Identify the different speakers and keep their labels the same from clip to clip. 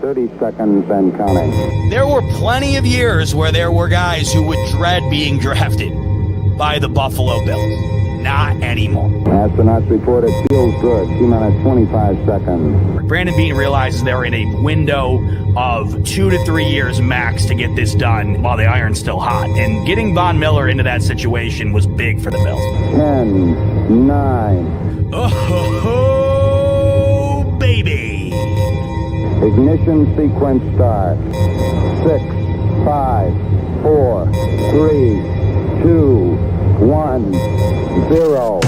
Speaker 1: 30 seconds and counting.
Speaker 2: There were plenty of years where there were guys who would dread being drafted by the Buffalo Bills. Not anymore.
Speaker 1: Astronauts report it feels good. T-minus 25 seconds.
Speaker 2: Brandon Beane realizes they're in a window of 2 to 3 years max to get this done while the iron's still hot. And getting Von Miller into that situation was big for the Bills.
Speaker 1: 10, 9.
Speaker 2: Oh, baby.
Speaker 1: Ignition sequence start. 6, 5, 4, 3, 2, 1, 0.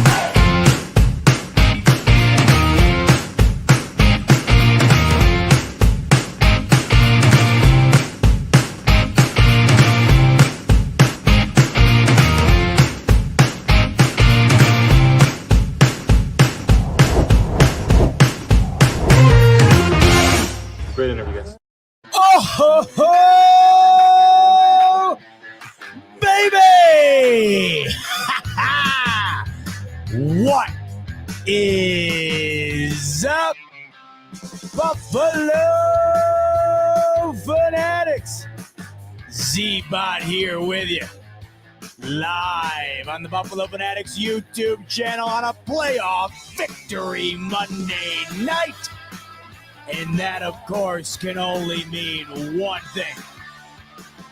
Speaker 3: Great interview, guys.
Speaker 2: Oh, ho, ho, baby! What is up, Buffalo Fanatics? Z-Bot here with you, live on the Buffalo Fanatics YouTube channel on a playoff victory Monday night. And that, of course, can only mean one thing.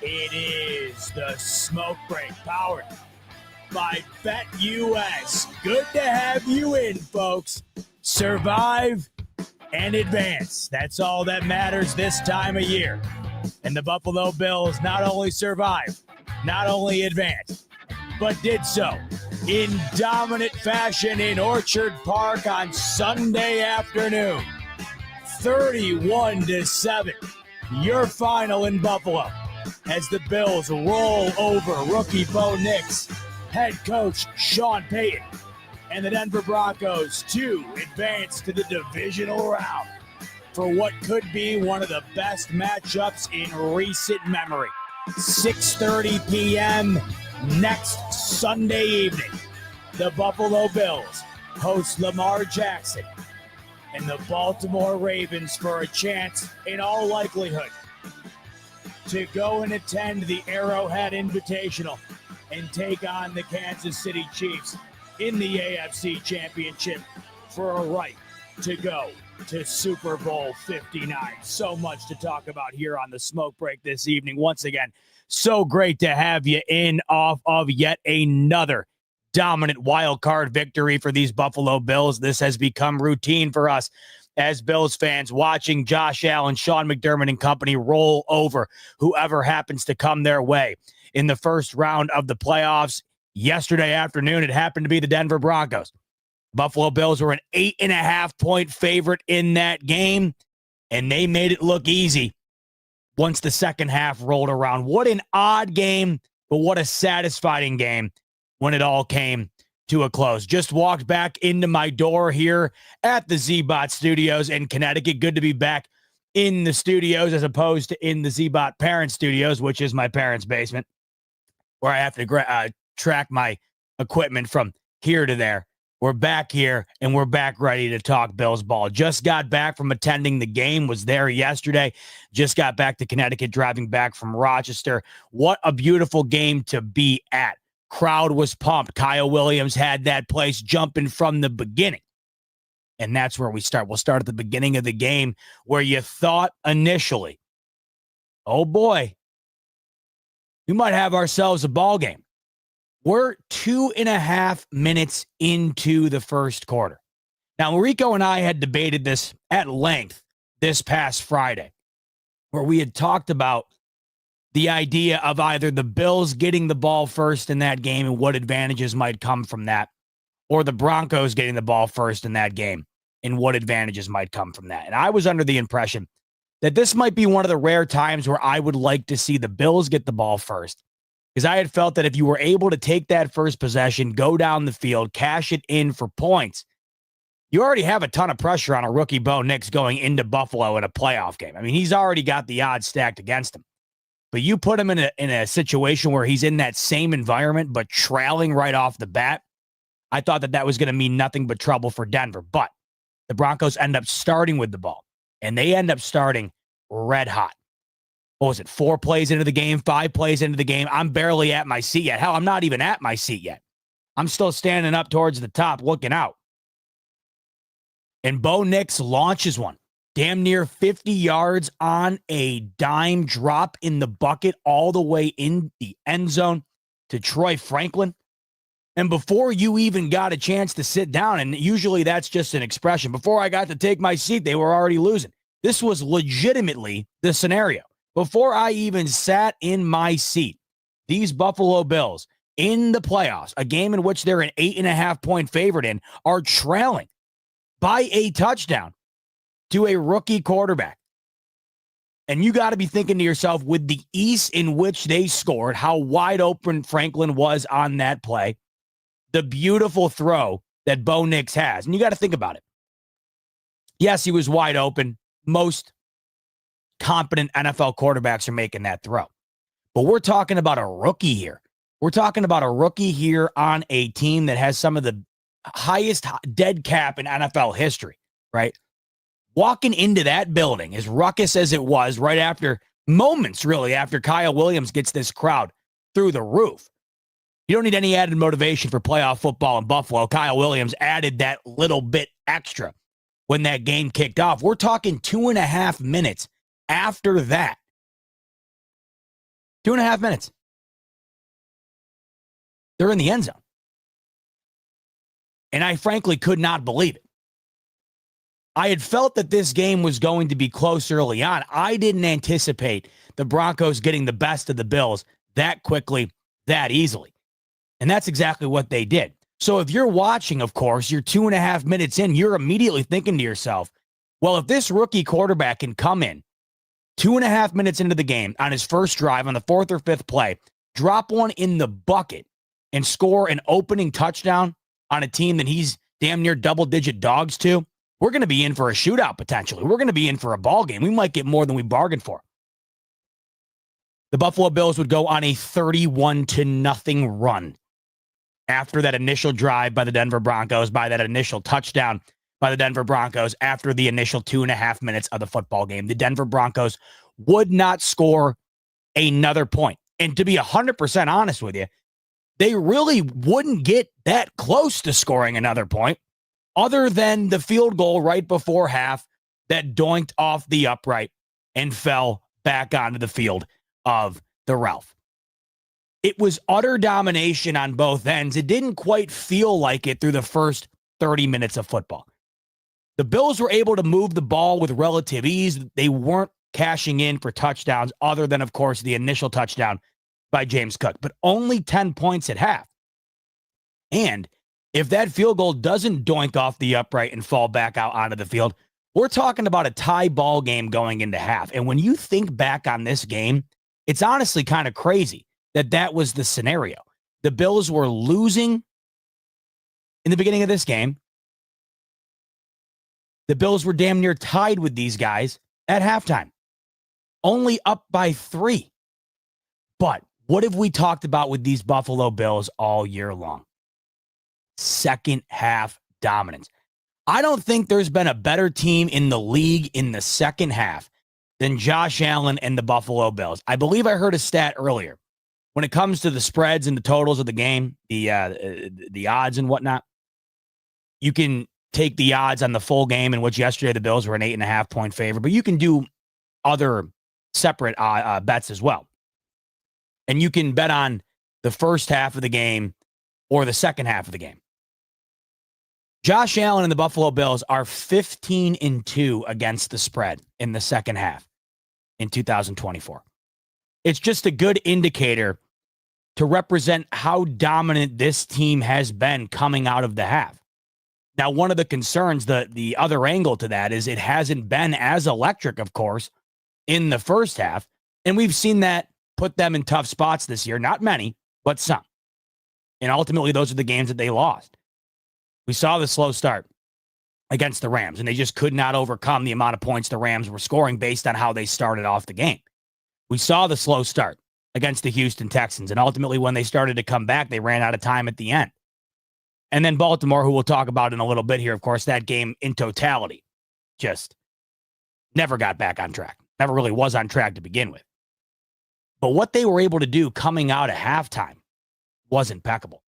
Speaker 2: It is the Smoke Break, powered by BetUS. Good to have you in, folks. Survive and advance. That's all that matters this time of year. And the Buffalo Bills not only survived, not only advanced, but did so in dominant fashion in Orchard Park on Sunday afternoon. 31-7, your final in Buffalo, as the Bills roll over rookie Bo Nix, head coach Sean Payton, and the Denver Broncos to advance to the divisional round for what could be one of the best matchups in recent memory. 6:30 p.m. next Sunday evening, the Buffalo Bills host Lamar Jackson and the Baltimore Ravens for a chance, in all likelihood, to go and attend the Arrowhead Invitational and take on the Kansas City Chiefs in the AFC Championship for a right to go to Super Bowl 59. So much to talk about here on the Smoke Break this evening. Once again, so great to have you in off of yet another dominant wild card victory for these Buffalo Bills. This has become routine for us as Bills fans, watching Josh Allen, Sean McDermott and company roll over whoever happens to come their way in the first round of the playoffs. Yesterday afternoon, it happened to be the Denver Broncos. Buffalo Bills were an 8.5-point favorite in that game, and they made it look easy once the second half rolled around. What an odd game, but what a satisfying game when it all came to a close. Just walked back into my door here at the Z-Bot Studios in Connecticut. Good to be back in the studios as opposed to in the Z-Bot Parent Studios, which is my parents' basement, where I have to track my equipment from here to there. We're back here, and we're back ready to talk Bills ball. Just got back from attending the game, was there yesterday. Just got back to Connecticut, driving back from Rochester. What a beautiful game to be at. Crowd was pumped. Kyle Williams had that place jumping from the beginning. And that's where we start. We'll start at the beginning of the game, where you thought initially, oh boy, we might have ourselves a ball game. We're 2.5 minutes into the first quarter. Now, Rico and I had debated this at length this past Friday, where we had talked about the idea of either the Bills getting the ball first in that game and what advantages might come from that, or the Broncos getting the ball first in that game and what advantages might come from that. And I was under the impression that this might be one of the rare times where I would like to see the Bills get the ball first, because I had felt that if you were able to take that first possession, go down the field, cash it in for points, you already have a ton of pressure on a rookie Bo Nix going into Buffalo in a playoff game. I mean, he's already got the odds stacked against him. But you put him in a situation where he's in that same environment, but trailing right off the bat, I thought that was going to mean nothing but trouble for Denver. But the Broncos end up starting with the ball, and they end up starting red hot. What was it, 4 plays into the game, 5 plays into the game? I'm barely at my seat yet. Hell, I'm not even at my seat yet. I'm still standing up towards the top looking out. And Bo Nix launches one. Damn near 50 yards on a dime drop in the bucket all the way in the end zone to Troy Franklin. And before you even got a chance to sit down, and usually that's just an expression, before I got to take my seat, they were already losing. This was legitimately the scenario. Before I even sat in my seat, these Buffalo Bills in the playoffs, a game in which they're an 8.5-point favorite in, are trailing by a touchdown to a rookie quarterback. And you got to be thinking to yourself, with the ease in which they scored, how wide open Franklin was on that play, the beautiful throw that Bo Nix has. And you got to think about it. Yes, he was wide open. Most competent NFL quarterbacks are making that throw. But we're talking about a rookie here. We're talking about a rookie here on a team that has some of the highest dead cap in NFL history, right? Walking into that building, as ruckus as it was, right after moments, really, after Kyle Williams gets this crowd through the roof. You don't need any added motivation for playoff football in Buffalo. Kyle Williams added that little bit extra when that game kicked off. We're talking 2.5 minutes after that. 2.5 minutes. They're in the end zone. And I frankly could not believe it. I had felt that this game was going to be close early on. I didn't anticipate the Broncos getting the best of the Bills that quickly, that easily. And that's exactly what they did. So if you're watching, of course, you're 2.5 minutes in, you're immediately thinking to yourself, well, if this rookie quarterback can come in 2.5 minutes into the game on his first drive on the 4th or 5th play, drop one in the bucket and score an opening touchdown on a team that he's damn near double-digit dogs to, we're going to be in for a shootout potentially. We're going to be in for a ball game. We might get more than we bargained for. The Buffalo Bills would go on a 31-0 run after that initial drive by the Denver Broncos, by that initial touchdown by the Denver Broncos, after the initial 2.5 minutes of the football game. The Denver Broncos would not score another point. And to be 100% honest with you, they really wouldn't get that close to scoring another point other than the field goal right before half that doinked off the upright and fell back onto the field of the Ralph. It was utter domination on both ends. It didn't quite feel like it through the first 30 minutes of football. The Bills were able to move the ball with relative ease. They weren't cashing in for touchdowns other than, of course, the initial touchdown by James Cook, but only 10 points at half. And if that field goal doesn't doink off the upright and fall back out onto the field, we're talking about a tie ball game going into half. And when you think back on this game, it's honestly kind of crazy that that was the scenario. The Bills were losing in the beginning of this game. The Bills were damn near tied with these guys at halftime, only up by 3. But what have we talked about with these Buffalo Bills all year long? Second half dominance. I don't think there's been a better team in the league in the second half than Josh Allen and the Buffalo Bills. I believe I heard a stat earlier. When it comes to the spreads and the totals of the game, the odds and whatnot, you can take the odds on the full game, in which yesterday the Bills were an 8.5-point favorite, but you can do other separate bets as well. And you can bet on the first half of the game or the second half of the game. Josh Allen and the Buffalo Bills are 15-2 against the spread in the second half in 2024. It's just a good indicator to represent how dominant this team has been coming out of the half. Now, one of the concerns, the other angle to that is it hasn't been as electric, of course, in the first half. And we've seen that put them in tough spots this year. Not many, but some. And ultimately, those are the games that they lost. We saw the slow start against the Rams, and they just could not overcome the amount of points the Rams were scoring based on how they started off the game. We saw the slow start against the Houston Texans, and ultimately when they started to come back, they ran out of time at the end. And then Baltimore, who we'll talk about in a little bit here, of course, that game in totality just never got back on track. Never really was on track to begin with. But what they were able to do coming out at halftime was impeccable.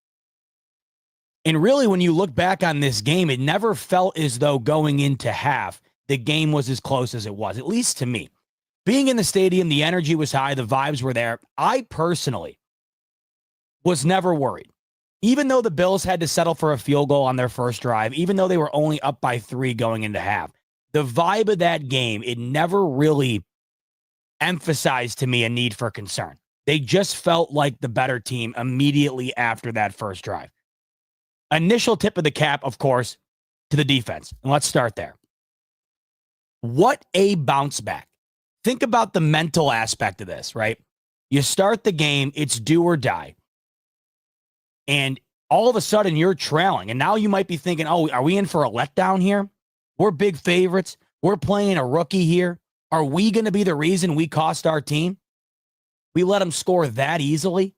Speaker 2: And really, when you look back on this game, it never felt as though going into half, the game was as close as it was, at least to me. Being in the stadium, the energy was high, the vibes were there. I personally was never worried. Even though the Bills had to settle for a field goal on their first drive, even though they were only up by 3 going into half, the vibe of that game, it never really emphasized to me a need for concern. They just felt like the better team immediately after that first drive. Initial tip of the cap, of course, to the defense. And let's start there. What a bounce back. Think about the mental aspect of this, right? You start the game, it's do or die. And all of a sudden you're trailing. And now you might be thinking, oh, are we in for a letdown here? We're big favorites. We're playing a rookie here. Are we going to be the reason we cost our team? We let them score that easily?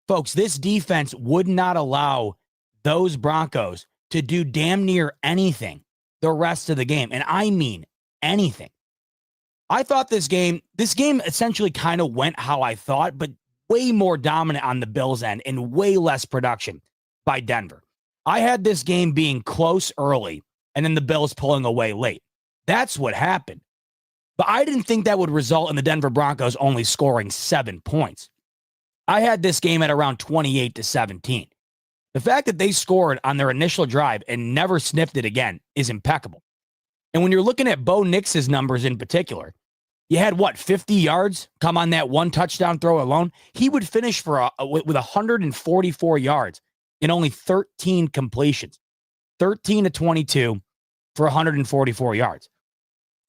Speaker 2: Folks, this defense would not allow those Broncos to do damn near anything the rest of the game. And I mean anything. I thought this game essentially kind of went how I thought, but way more dominant on the Bills' end and way less production by Denver. I had this game being close early and then the Bills pulling away late. That's what happened. But I didn't think that would result in the Denver Broncos only scoring 7 points. I had this game at around 28-17. The fact that they scored on their initial drive and never sniffed it again is impeccable. And when you're looking at Bo Nix's numbers in particular, you had, 50 yards come on that one touchdown throw alone? He would finish with 144 yards in only 13 completions. 13-22 for 144 yards.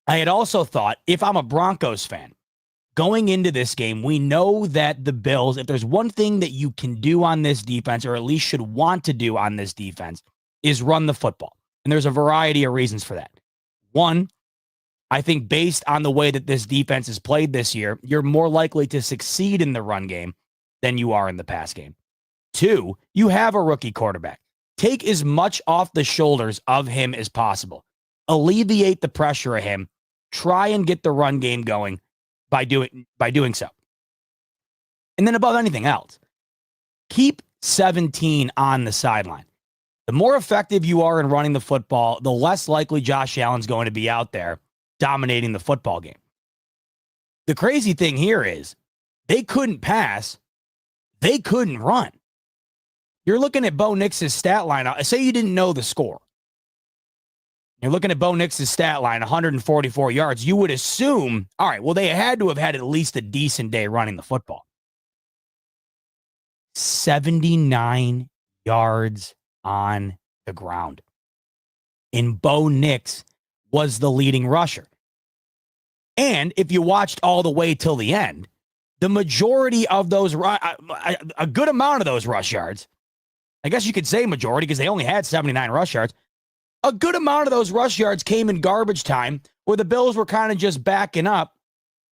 Speaker 2: I had also thought, if I'm a Broncos fan, going into this game, we know that the Bills, if there's one thing that you can do on this defense, or at least should want to do on this defense, is run the football. And there's a variety of reasons for that. One, I think based on the way that this defense has played this year, you're more likely to succeed in the run game than you are in the pass game. Two, you have a rookie quarterback. Take as much off the shoulders of him as possible. Alleviate the pressure of him. Try and get the run game going by doing so. And then above anything else, keep 17 on the sideline. The more effective you are in running the football, the less likely Josh Allen's going to be out there dominating the football game. The crazy thing here is they couldn't pass. They couldn't run. You're looking at Bo Nix's stat line. Say you didn't know the score. You're looking at Bo Nix's stat line, 144 yards. You would assume, all right, well, they had to have had at least a decent day running the football. 79 yards on the ground. And Bo Nix was the leading rusher. And if you watched all the way till the end, the majority of those, a good amount of those rush yards, I guess you could say majority because they only had 79 rush yards. A good amount of those rush yards came in garbage time where the Bills were kind of just backing up,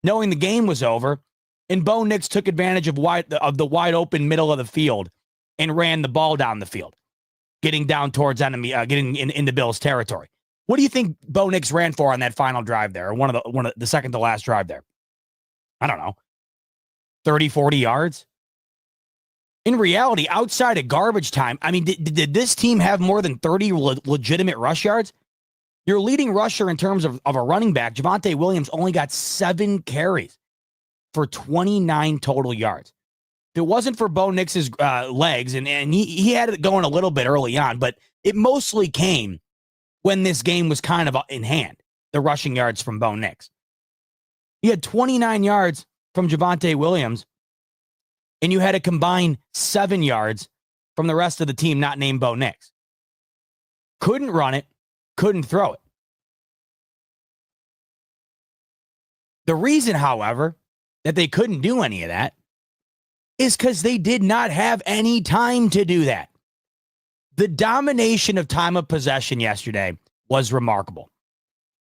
Speaker 2: knowing the game was over, and Bo Nix took advantage of the wide open middle of the field and ran the ball down the field, getting down towards enemy, getting in the Bills' territory. What do you think Bo Nix ran for on that final drive there, or one of the second to last drive there? I don't know, 30, 40 yards? In reality, outside of garbage time, I mean, did this team have more than 30 legitimate rush yards? Your leading rusher in terms of a running back, Javonte Williams, only got 7 carries for 29 total yards. If it wasn't for Bo Nix's legs, and he had it going a little bit early on, but it mostly came when this game was kind of in hand, the rushing yards from Bo Nix. He had 29 yards from Javonte Williams, and you had a combined 7 yards from the rest of the team not named Bo Nix. Couldn't run it, couldn't throw it. The reason, however, that they couldn't do any of that is because they did not have any time to do that. The domination of time of possession yesterday was remarkable.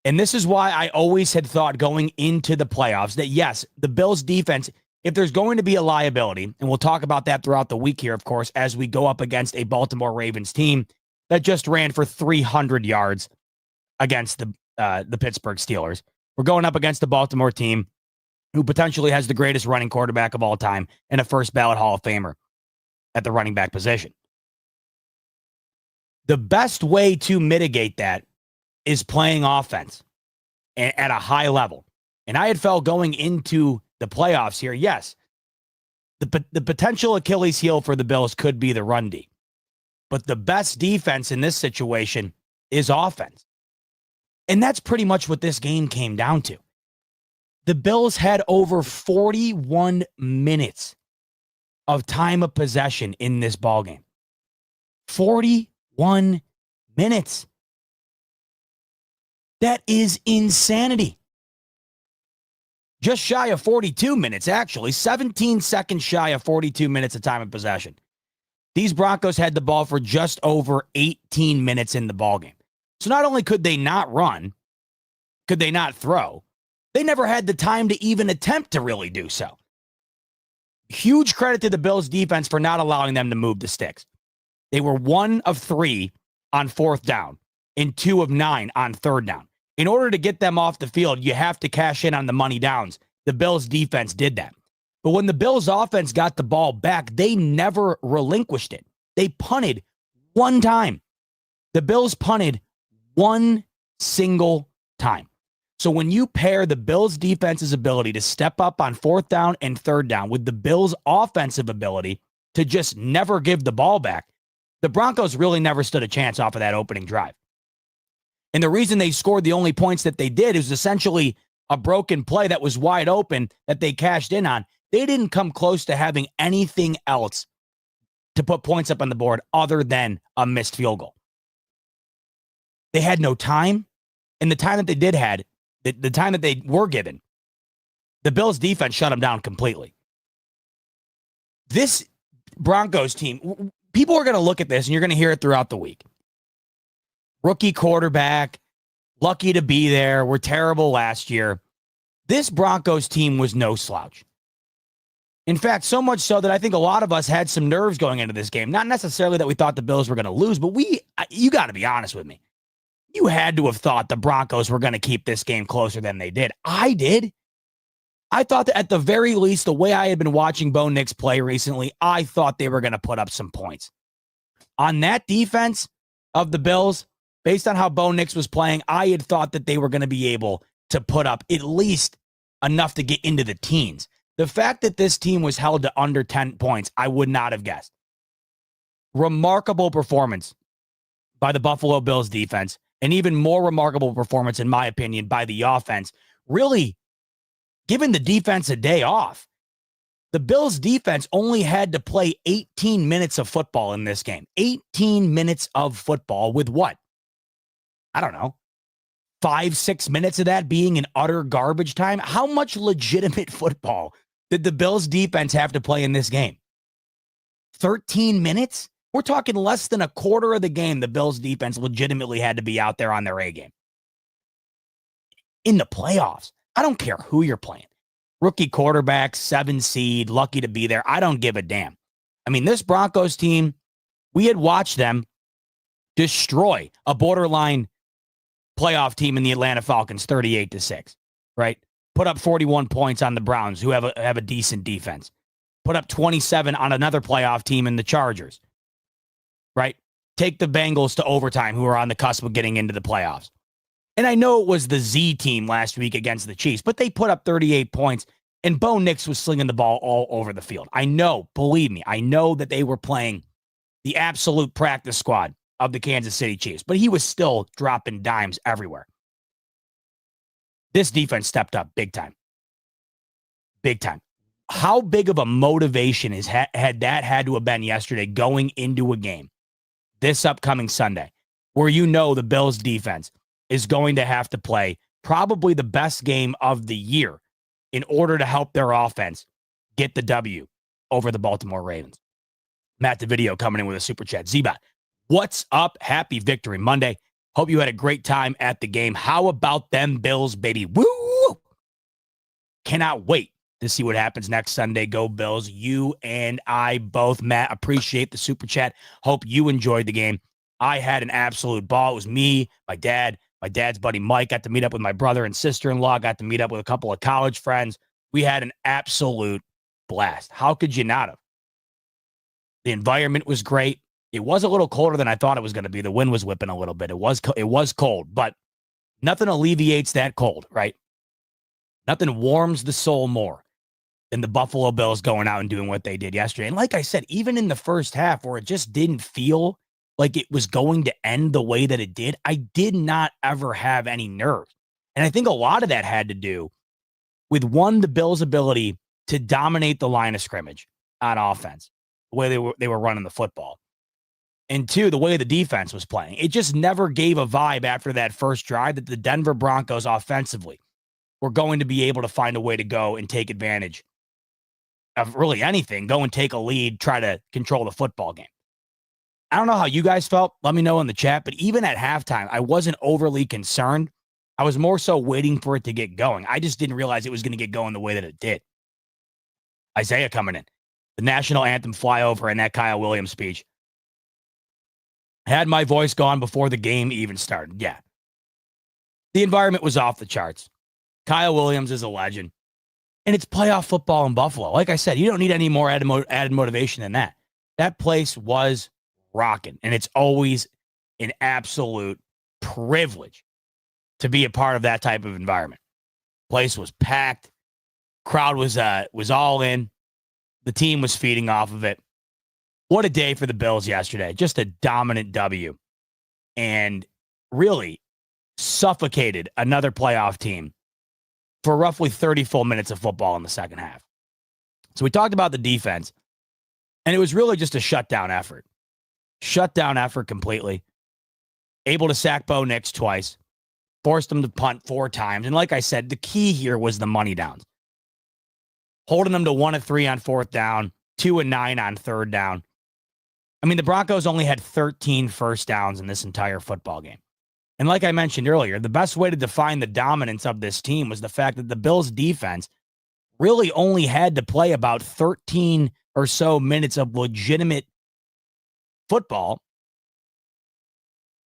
Speaker 2: And this is why I always had thought going into the playoffs that, yes, the Bills' defense, if there's going to be a liability, and we'll talk about that throughout the week here, of course, as we go up against a Baltimore Ravens team that just ran for 300 yards against the Pittsburgh Steelers.
Speaker 4: We're going up against the Baltimore team who potentially has the greatest running quarterback of all time and a first ballot Hall of Famer at the running back position. The best way to mitigate that is playing offense at a high level. And I had felt going into the playoffs here, yes, the potential Achilles heel for the Bills could be the run D. But the best defense in this situation is offense. And that's pretty much what this game came down to. The Bills had over 41 minutes of time of possession in this ballgame. 41 minutes. That is insanity. Just shy of 42 minutes, actually. 17 seconds shy of 42 minutes of time of possession. These Broncos had the ball for just over 18 minutes in the ballgame. So not only could they not run, could they not throw, they never had the time to even attempt to really do so. Huge credit to the Bills defense for not allowing them to move the sticks. They were 1 of 3 on 4th down and 2 of 9 on 3rd down. In order to get them off the field, you have to cash in on the money downs. The Bills defense did that. But when the Bills offense got the ball back, they never relinquished it. They punted 1 time. The Bills punted 1 single time. So when you pair the Bills defense's ability to step up on 4th down and 3rd down with the Bills offensive ability to just never give the ball back, the Broncos really never stood a chance off of that opening drive. And the reason they scored the only points that they did is essentially a broken play that was wide open that they cashed in on. They didn't come close to having anything else to put points up on the board other than a missed field goal. They had no time, and the time that they did had, the time that they were given, the Bills defense shut them down completely. This Broncos team, people are going to look at this, and you're going to hear it throughout the week. Rookie quarterback, lucky to be there. We're terrible last year. This Broncos team was no slouch. In fact, so much so that I think a lot of us had some nerves going into this game. Not necessarily that we thought the Bills were going to lose, but you got to be honest with me. You had to have thought the Broncos were going to keep this game closer than they did. I did. I thought that at the very least, the way I had been watching Bo Nix play recently, I thought they were going to put up some points. On that defense of the Bills, based on how Bo Nix was playing, I had thought that they were going to be able to put up at least enough to get into the teens. The fact that this team was held to under 10 points, I would not have guessed. Remarkable performance by the Buffalo Bills defense, and even more remarkable performance, in my opinion, by the offense, really giving the defense a day off. The Bills defense only had to play 18 minutes of football in this game. 18 minutes of football with what? I don't know, 5-6 minutes of that being an utter garbage time. How much legitimate football did the Bills defense have to play in this game? 13 minutes? We're talking less than a quarter of the game the Bills defense legitimately had to be out there on their A game. In the playoffs, I don't care who you're playing. Rookie quarterback, 7 seed, lucky to be there. I don't give a damn. I mean, this Broncos team, we had watched them destroy a borderline playoff team in the Atlanta Falcons 38-6, right? Put up 41 points on the Browns, who have a decent defense. Put up 27 on another playoff team in the Chargers, right? Take the Bengals to overtime, who are on the cusp of getting into the playoffs. And I know it was the Z team last week against the Chiefs, but they put up 38 points, and Bo Nix was slinging the ball all over the field. I know, believe me, I know that they were playing the absolute practice squad of the Kansas City Chiefs, but he was still dropping dimes everywhere. This defense stepped up big time. Big time. How big of a motivation had that had to have been yesterday going into a game this upcoming Sunday where you know the Bills defense is going to have to play probably the best game of the year in order to help their offense get the W over the Baltimore Ravens. Matt DeVideo coming in with a super chat. Z-Bot, what's up? Happy Victory Monday. Hope you had a great time at the game. How about them Bills, baby? Woo! Cannot wait to see what happens next Sunday. Go Bills. You and I both. Matt, appreciate the super chat. Hope you enjoyed the game. I had an absolute ball. It was me, my dad, My dad's buddy Mike got to meet up with my brother and sister-in-law, got to meet up with a couple of college friends. We had an absolute blast. How could you not have? The environment was great. It was a little colder than I thought it was going to be. The wind was whipping a little bit. It was cold, but nothing alleviates that cold, right? Nothing warms the soul more than the Buffalo Bills going out and doing what they did yesterday. And like I said, even in the first half where it just didn't feel like it was going to end the way that it did, I did not ever have any nerves. And I think a lot of that had to do with, one, the Bills' ability to dominate the line of scrimmage on offense, the way they were running the football. And two, the way the defense was playing. It just never gave a vibe after that first drive that the Denver Broncos offensively were going to be able to find a way to go and take advantage of really anything, go and take a lead, try to control the football game. I don't know how you guys felt. Let me know in the chat. But even at halftime, I wasn't overly concerned. I was more so waiting for it to get going. I just didn't realize it was going to get going the way that it did. Isaiah coming in. The national anthem flyover and that Kyle Williams speech. Had my voice gone before the game even started? Yeah. The environment was off the charts. Kyle Williams is a legend. And it's playoff football in Buffalo. Like I said, you don't need any more added motivation than that. That place was rocking. And it's always an absolute privilege to be a part of that type of environment. Place was packed. Crowd was all in. The team was feeding off of it. What a day for the Bills yesterday. Just a dominant W. And really suffocated another playoff team for roughly 30 full minutes of football in the second half. So we talked about the defense, and it was really just a shutdown effort. Shutdown effort completely. Able to sack Bo Nix twice. Forced them to punt 4 times. And like I said, the key here was the money downs. Holding them to 1 of 3 on 4th down, 2 of 9 on 3rd down. I mean, the Broncos only had 13 first downs in this entire football game. And like I mentioned earlier, the best way to define the dominance of this team was the fact that the Bills' defense really only had to play about 13 or so minutes of legitimate football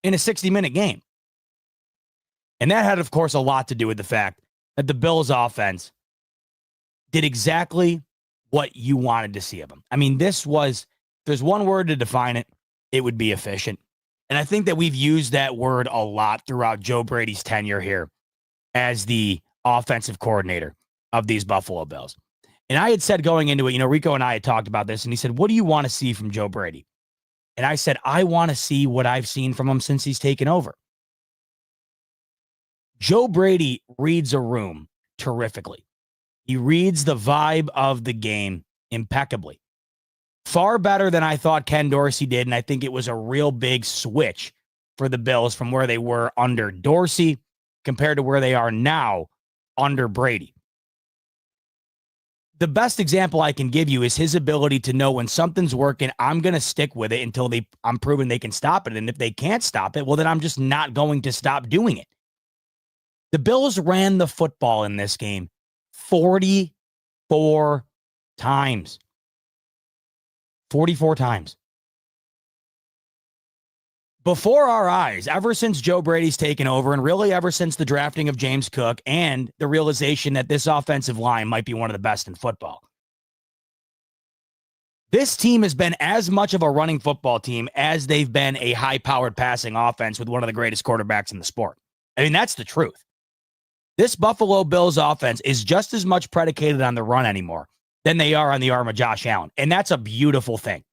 Speaker 4: in a 60-minute game. And that had, of course, a lot to do with the fact that the Bills' offense did exactly what you wanted to see of them. I mean, this was, if there's one word to define it, it would be efficient. And I think that we've used that word a lot throughout Joe Brady's tenure here as the offensive coordinator of these Buffalo Bills. And I had said going into it, Rico and I had talked about this, and he said, what do you want to see from Joe Brady? And I said, I want to see what I've seen from him since he's taken over. Joe Brady reads a room terrifically. He reads the vibe of the game impeccably. Far better than I thought Ken Dorsey did, and I think it was a real big switch for the Bills from where they were under Dorsey compared to where they are now under Brady. The best example I can give you is his ability to know when something's working, I'm going to stick with it until I'm proven they can stop it. And if they can't stop it, well, then I'm just not going to stop doing it. The Bills ran the football in this game 44 times. 44 times. Before our eyes, ever since Joe Brady's taken over, and really ever since the drafting of James Cook and the realization that this offensive line might be one of the best in football, this team has been as much of a running football team as they've been a high-powered passing offense with one of the greatest quarterbacks in the sport. I mean, that's the truth. This Buffalo Bills offense is just as much predicated on the run anymore than they are on the arm of Josh Allen. And that's a beautiful thing.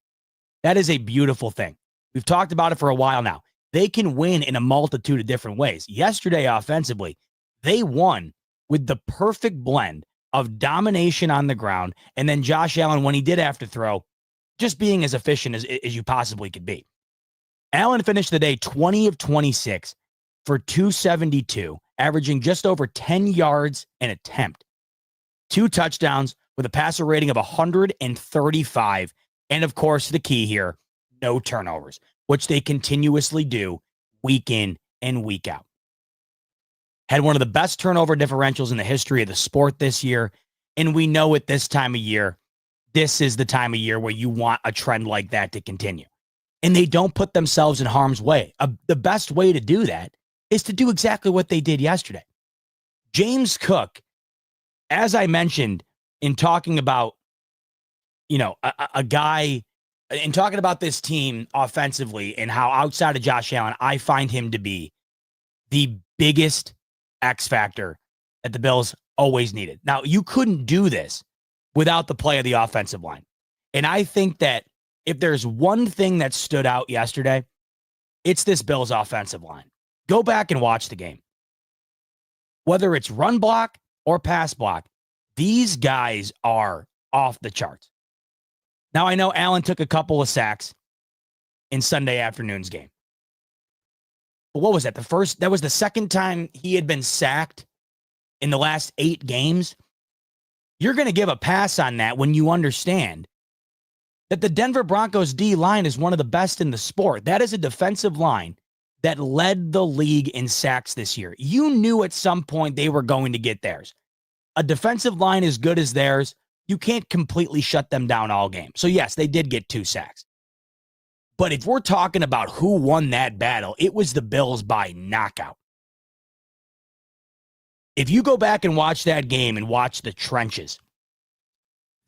Speaker 4: That is a beautiful thing. We've talked about it for a while now. They can win in a multitude of different ways. Yesterday, offensively, they won with the perfect blend of domination on the ground, and then Josh Allen, when he did have to throw, just being as efficient as you possibly could be. Allen finished the day 20 of 26 for 272, averaging just over 10 yards an attempt. 2 touchdowns with a passer rating of 135. And, of course, the key here, no turnovers, which they continuously do week in and week out. Had one of the best turnover differentials in the history of the sport this year. And we know at this time of year, this is the time of year where you want a trend like that to continue. And they don't put themselves in harm's way. The best way to do that is to do exactly what they did yesterday. James Cook, as I mentioned in talking about, a guy, in talking about this team offensively and how outside of Josh Allen, I find him to be the biggest X factor that the Bills always needed. Now, you couldn't do this without the play of the offensive line. And I think that if there's one thing that stood out yesterday, it's this Bills offensive line. Go back and watch the game. Whether it's run block or pass block, these guys are off the charts. Now, I know Allen took a couple of sacks in Sunday afternoon's game. But what was that? That was the second time he had been sacked in the last 8 games. You're going to give a pass on that when you understand that the Denver Broncos D-line is one of the best in the sport. That is a defensive line that led the league in sacks this year. You knew at some point they were going to get theirs. A defensive line as good as theirs, you can't completely shut them down all game. So yes, they did get 2 sacks. But if we're talking about who won that battle, it was the Bills by knockout. If you go back and watch that game and watch the trenches,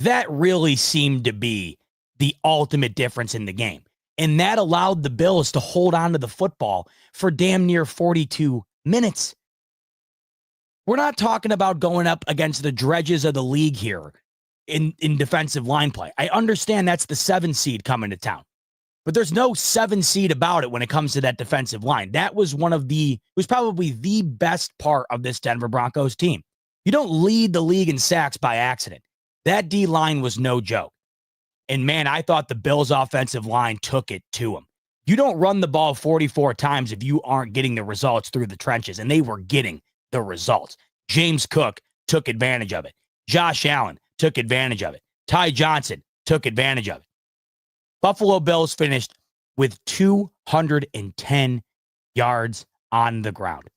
Speaker 4: that really seemed to be the ultimate difference in the game. And that allowed the Bills to hold on to the football for damn near 42 minutes. We're not talking about going up against the dredges of the league here in defensive line play. I understand that's the 7 seed coming to town. But there's no 7 seed about it when it comes to that defensive line. That was probably the best part of this Denver Broncos team. You don't lead the league in sacks by accident. That D-line was no joke. And man, I thought the Bills' offensive line took it to them. You don't run the ball 44 times if you aren't getting the results through the trenches, and they were getting the results. James Cook took advantage of it. Josh Allen took advantage of it. Ty Johnson took advantage of it. Buffalo Bills finished with 210 yards on the ground.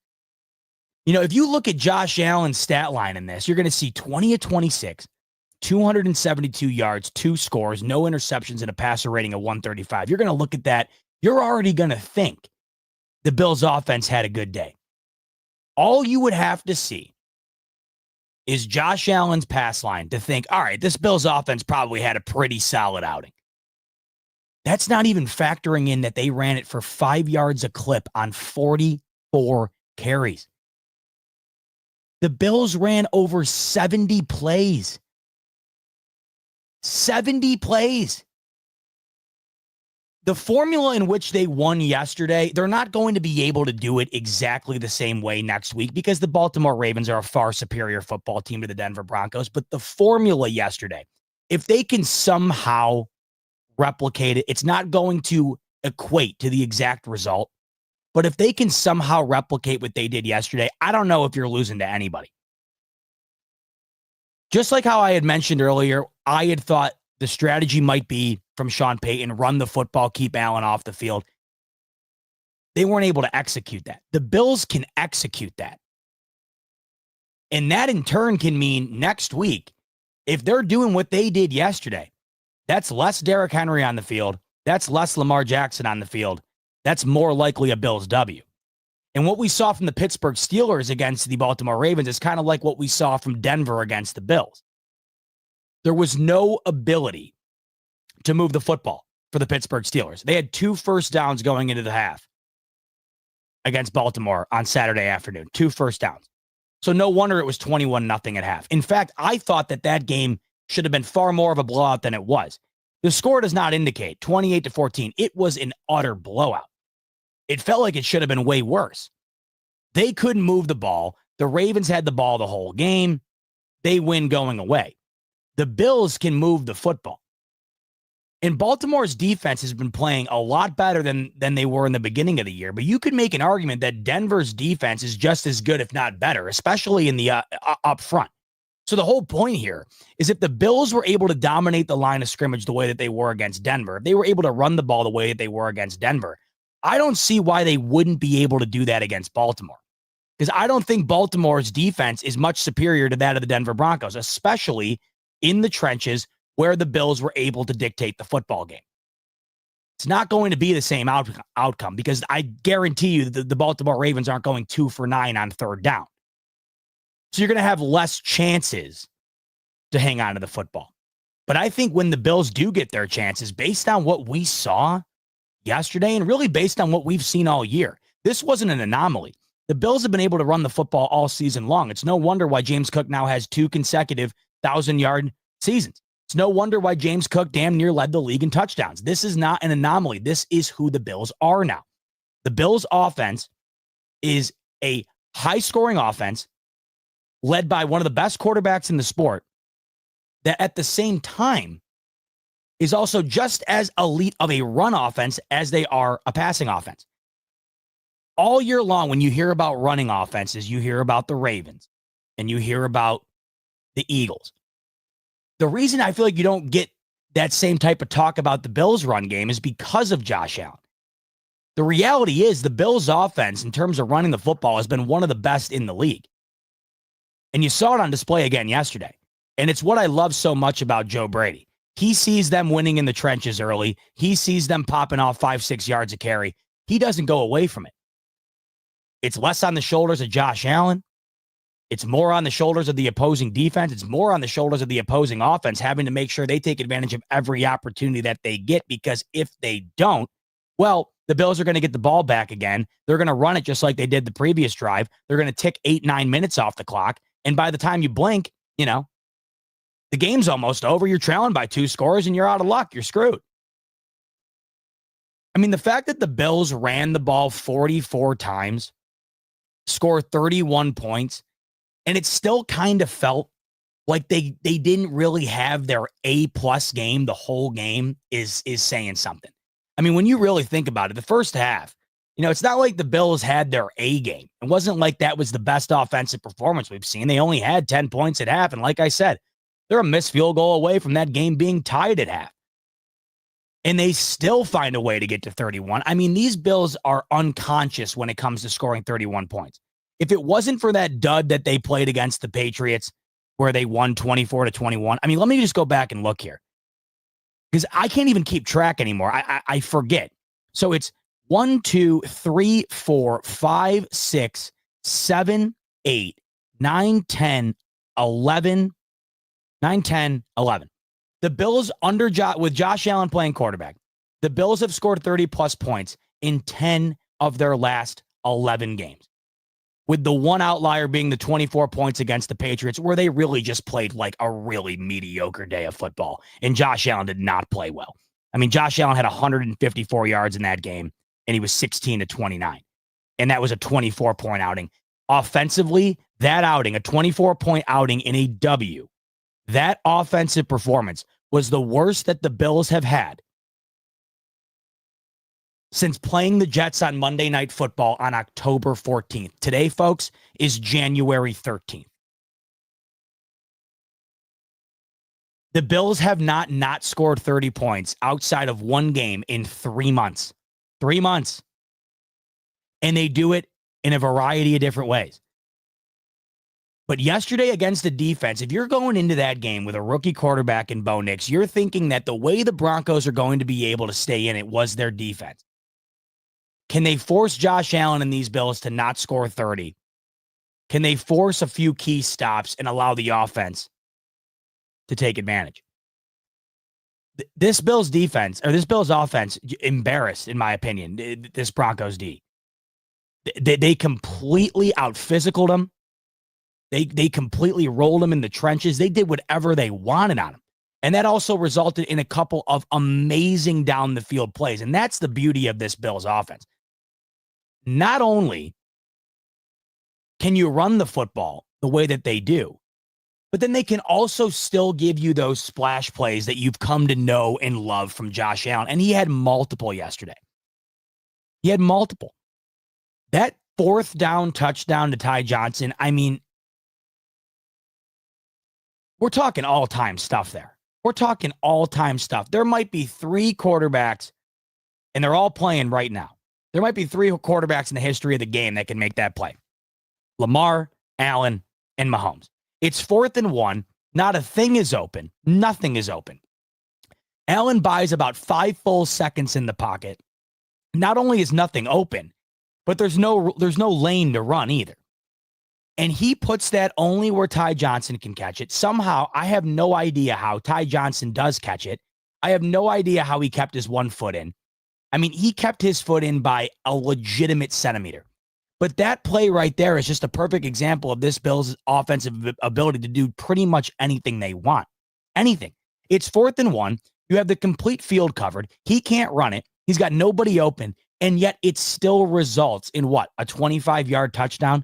Speaker 4: If you look at Josh Allen's stat line in this, you're going to see 20 of 26, 272 yards, 2 scores, no interceptions, and a passer rating of 135. You're going to look at that. You're already going to think the Bills offense had a good day. All you would have to see is Josh Allen's pass line to think, all right, this Bills offense probably had a pretty solid outing. That's not even factoring in that they ran it for 5 yards a clip on 44 carries. The Bills ran over 70 plays. 70 plays. The formula in which they won yesterday, they're not going to be able to do it exactly the same way next week because the Baltimore Ravens are a far superior football team to the Denver Broncos. But the formula yesterday, if they can somehow replicate it, it's not going to equate to the exact result. But if they can somehow replicate what they did yesterday, I don't know if you're losing to anybody. Just like how I had mentioned earlier, I had thought the strategy might be from Sean Payton, run the football, keep Allen off the field. They weren't able to execute that. The Bills can execute that. And that in turn can mean next week, if they're doing what they did yesterday, that's less Derrick Henry on the field. That's less Lamar Jackson on the field. That's more likely a Bills W. And what we saw from the Pittsburgh Steelers against the Baltimore Ravens is kind of like what we saw from Denver against the Bills. There was no ability to move the football for the Pittsburgh Steelers. They had 2 first downs going into the half against Baltimore on Saturday afternoon. 2 first downs. So no wonder it was 21-0 at half. In fact, I thought that game should have been far more of a blowout than it was. The score does not indicate 28-14. It was an utter blowout. It felt like it should have been way worse. They couldn't move the ball. The Ravens had the ball the whole game. They win going away. The Bills can move the football. And Baltimore's defense has been playing a lot better than they were in the beginning of the year. But you could make an argument that Denver's defense is just as good, if not better, especially in the up front. So the whole point here is if the Bills were able to dominate the line of scrimmage the way that they were against Denver, if they were able to run the ball the way that they were against Denver, I don't see why they wouldn't be able to do that against Baltimore. Because I don't think Baltimore's defense is much superior to that of the Denver Broncos, especially in the trenches where the Bills were able to dictate the football game. It's not going to be the same outcome because I guarantee you the Baltimore Ravens aren't going 2 for 9 on third down. So you're going to have less chances to hang on to the football. But I think when the Bills do get their chances, based on what we saw yesterday and really based on what we've seen all year, this wasn't an anomaly. The Bills have been able to run the football all season long. It's no wonder why James Cook now has 2 consecutive 1,000-yard seasons. It's no wonder why James Cook damn near led the league in touchdowns. This is not an anomaly. This is who the Bills are now. The Bills' offense is a high-scoring offense led by one of the best quarterbacks in the sport that at the same time is also just as elite of a run offense as they are a passing offense. All year long, when you hear about running offenses, you hear about the Ravens and you hear about the Eagles. The reason I feel like you don't get that same type of talk about the Bills' run game is because of Josh Allen. The reality is the Bills' offense, in terms of running the football, has been one of the best in the league. And you saw it on display again yesterday. And it's what I love so much about Joe Brady. He sees them winning in the trenches early. He sees them popping off 5-6 yards a carry. He doesn't go away from it. It's less on the shoulders of Josh Allen. It's more on the shoulders of the opposing defense. It's more on the shoulders of the opposing offense, having to make sure they take advantage of every opportunity that they get, because if they don't, well, the Bills are going to get the ball back again. They're going to run it just like they did the previous drive. They're going to tick 8-9 minutes off the clock. And by the time you blink, the game's almost over. You're trailing by 2 scores and you're out of luck. You're screwed. I mean, the fact that the Bills ran the ball 44 times, scored 31 points, and it still kind of felt like they didn't really have their A-plus game the whole game is saying something. I mean, when you really think about it, the first half, it's not like the Bills had their A game. It wasn't like that was the best offensive performance we've seen. They only had 10 points at half. And like I said, they're a missed field goal away from that game being tied at half. And they still find a way to get to 31. I mean, these Bills are unconscious when it comes to scoring 31 points. If it wasn't for that dud that they played against the Patriots where they won 24-21, I mean, let me just go back and look here because I can't even keep track anymore. I forget. So it's 1, 2, 3, 4, 5, 6, 7, 8, 9, 10, 11. 9, 10, 11. The Bills with Josh Allen playing quarterback, the Bills have scored 30-plus points in 10 of their last 11 games, with the one outlier being the 24 points against the Patriots, where they really just played like a really mediocre day of football, and Josh Allen did not play well. I mean, Josh Allen had 154 yards in that game, and he was 16-29, and that was a 24-point outing. Offensively, that outing, a 24-point outing in a W, that offensive performance was the worst that the Bills have had since playing the Jets on Monday Night Football on October 14th. Today, folks, is January 13th. The Bills have not scored 30 points outside of one game in 3 months. 3 months. And they do it in a variety of different ways. But yesterday against the defense, if you're going into that game with a rookie quarterback in Bo Nix, you're thinking that the way the Broncos are going to be able to stay in it was their defense. Can they force Josh Allen and these Bills to not score 30? Can they force a few key stops and allow the offense to take advantage? This Bills defense, or this Bills offense, embarrassed, in my opinion, this Broncos D. They completely out-physicaled them. They completely rolled him in the trenches. They did whatever they wanted on him. And that also resulted in a couple of amazing down the field plays. And that's the beauty of this Bills offense. Not only can you run the football the way that they do, but then they can also still give you those splash plays that you've come to know and love from Josh Allen. And he had multiple yesterday. He had multiple. That 4th down touchdown to Ty Johnson, I mean, we're talking all-time stuff there. We're talking all-time stuff. There might be 3 quarterbacks, and they're all playing right now. There might be 3 quarterbacks in the history of the game that can make that play. Lamar, Allen, and Mahomes. It's 4th and 1. Not a thing is open. Nothing is open. Allen buys about 5 full seconds in the pocket. Not only is nothing open, but there's no lane to run either. And he puts that only where Ty Johnson can catch it. Somehow, I have no idea how Ty Johnson does catch it. I have no idea how he kept his 1 foot in. I mean, he kept his foot in by a legitimate centimeter. But that play right there is just a perfect example of this Bills' offensive ability to do pretty much anything they want. Anything. It's 4th and 1. You have the complete field covered. He can't run it. He's got nobody open. And yet it still results in what? A 25-yard touchdown?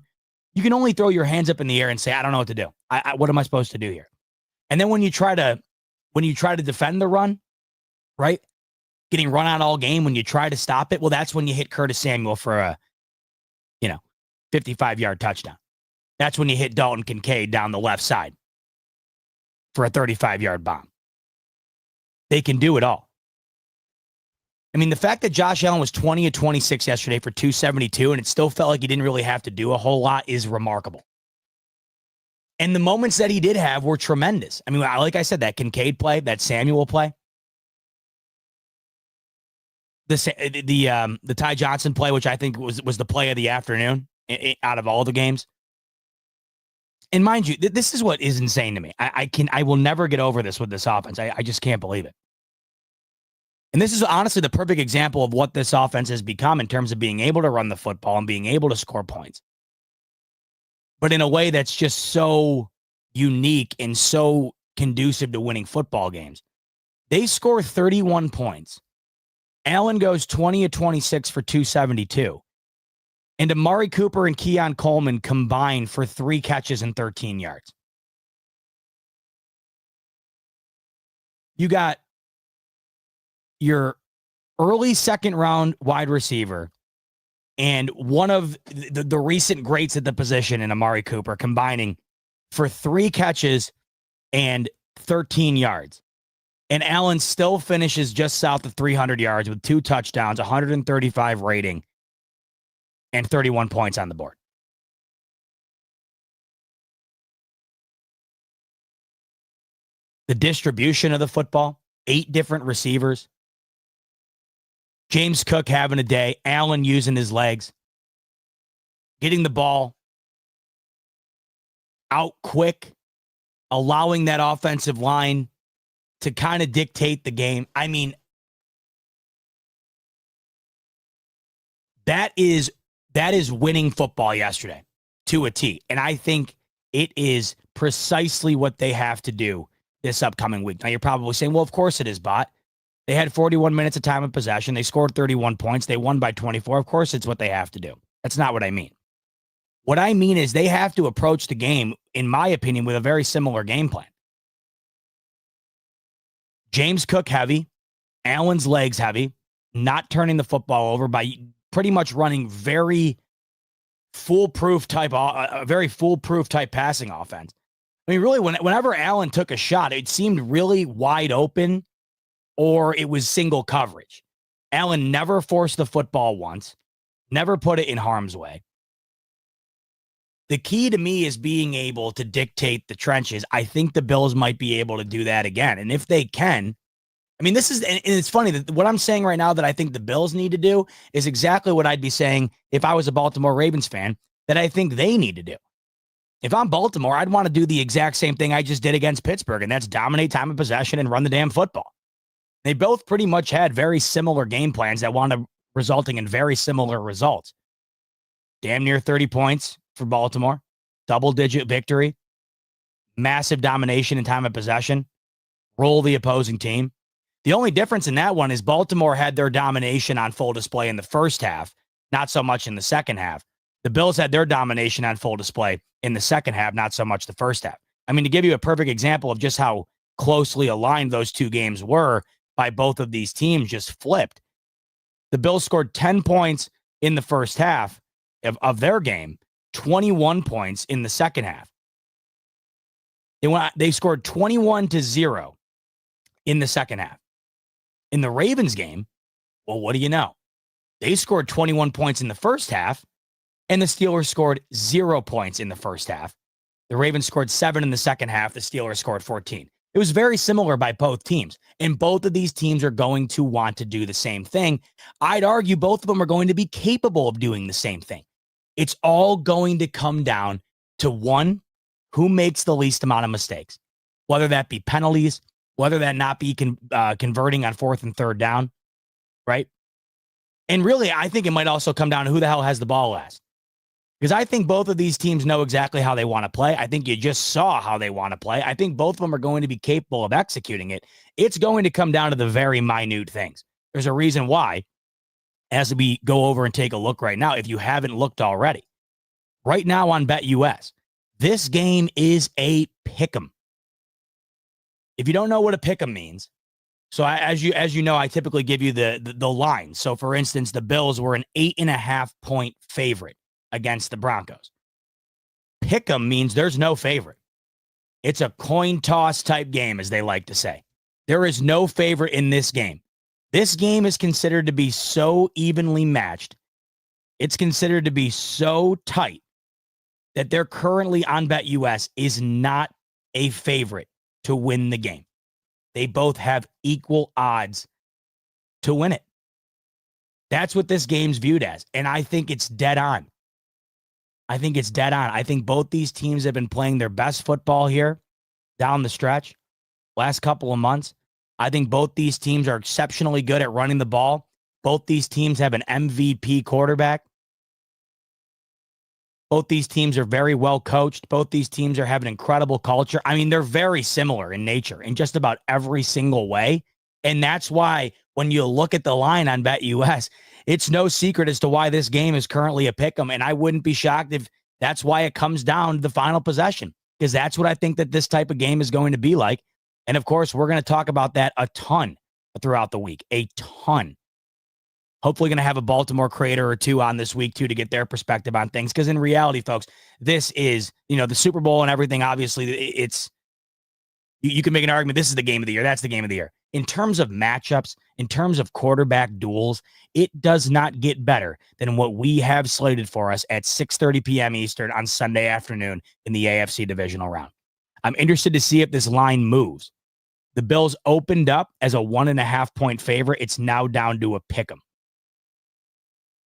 Speaker 4: You can only throw your hands up in the air and say, I don't know what to do. What am I supposed to do here? And then when you try to defend the run, right? Getting run out all game, when you try to stop it, well, that's when you hit Curtis Samuel for a 55-yard touchdown. That's when you hit Dalton Kincaid down the left side for a 35-yard bomb. They can do it all. I mean, the fact that Josh Allen was 20 of 26 yesterday for 272 and it still felt like he didn't really have to do a whole lot is remarkable. And the moments that he did have were tremendous. I mean, like I said, that Kincaid play, that Samuel play, the Ty Johnson play, which I think was the play of the afternoon out of all the games. And mind you, this is what is insane to me. I will never get over this with this offense. I just can't believe it. And this is honestly the perfect example of what this offense has become in terms of being able to run the football and being able to score points. But in a way that's just so unique and so conducive to winning football games. They score 31 points. Allen goes 20 of 26 for 272. And Amari Cooper and Keon Coleman combined for 3 catches and 13 yards. You got your early second-round wide receiver and one of the recent greats at the position in Amari Cooper combining for 3 catches and 13 yards. And Allen still finishes just south of 300 yards with 2 touchdowns, 135 rating, and 31 points on the board. The distribution of the football, 8 different receivers. James Cook having a day. Allen using his legs. Getting the ball out quick. Allowing that offensive line to kind of dictate the game. I mean, that is winning football yesterday to a T. And I think it is precisely what they have to do this upcoming week. Now, you're probably saying, well, of course it is, Bot. They had 41 minutes of time of possession. They scored 31 points. They won by 24. Of course it's what they have to do. That's not what I mean. What I mean is they have to approach the game, in my opinion, with a very similar game plan. James Cook heavy, Allen's legs heavy, not turning the football over by pretty much running very foolproof type passing offense. I mean, really, whenever Allen took a shot, it seemed really wide open or it was single coverage. Allen never forced the football once, never put it in harm's way. The key to me is being able to dictate the trenches. I think the Bills might be able to do that again. And if they can, I mean, and it's funny that what I'm saying right now that I think the Bills need to do is exactly what I'd be saying if I was a Baltimore Ravens fan that I think they need to do. If I'm Baltimore, I'd want to do the exact same thing I just did against Pittsburgh, and that's dominate time of possession and run the damn football. They both pretty much had very similar game plans that wound up resulting in very similar results. Damn near 30 points for Baltimore, double-digit victory, massive domination in time of possession, roll the opposing team. The only difference in that one is Baltimore had their domination on full display in the first half, not so much in the second half. The Bills had their domination on full display in the second half, not so much the first half. I mean, to give you a perfect example of just how closely aligned those two games were by both of these teams just flipped. The Bills scored 10 points in the first half of their game, 21 points in the second half. They scored 21-0 in the second half. In the Ravens game, well, what do you know? They scored 21 points in the first half, and the Steelers scored 0 points in the first half. The Ravens scored 7 in the second half. The Steelers scored 14. It was very similar by both teams. And both of these teams are going to want to do the same thing. I'd argue both of them are going to be capable of doing the same thing. It's all going to come down to one, who makes the least amount of mistakes, whether that be penalties, whether that not be converting on 4th and 3rd down, right? And really, I think it might also come down to who the hell has the ball last. Because I think both of these teams know exactly how they want to play. I think you just saw how they want to play. I think both of them are going to be capable of executing it. It's going to come down to the very minute things. There's a reason why, as we go over and take a look right now, if you haven't looked already, right now on BetUS, this game is a pick'em. If you don't know what a pick'em means, so as you know, I typically give you the line. So for instance, the Bills were an 8.5 point favorite against the Broncos. Pick'em means there's no favorite. It's a coin toss type game, as they like to say. There is no favorite in this game. This game is considered to be so evenly matched. It's considered to be so tight that they're currently on BetUS is not a favorite to win the game. They both have equal odds to win it. That's what this game's viewed as. And I think it's dead on. I think both these teams have been playing their best football here down the stretch last couple of months. I think both these teams are exceptionally good at running the ball. Both these teams have an MVP quarterback. Both these teams are very well coached. Both these teams are having incredible culture. I mean, they're very similar in nature in just about every single way. And that's why when you look at the line on BetUS, it's no secret as to why this game is currently a pick'em. And I wouldn't be shocked if that's why it comes down to the final possession, because that's what I think that this type of game is going to be like. And of course, we're going to talk about that a ton throughout the week, a ton. Hopefully going to have a Baltimore creator or two on this week too to get their perspective on things. Because in reality, folks, this is, the Super Bowl and everything. Obviously, it's, you can make an argument. This is the game of the year. That's the game of the year. In terms of matchups, in terms of quarterback duels, it does not get better than what we have slated for us at 6:30 p.m. Eastern on Sunday afternoon in the AFC Divisional round. I'm interested to see if this line moves. The Bills opened up as a 1.5 point favorite. It's now down to a pick'em.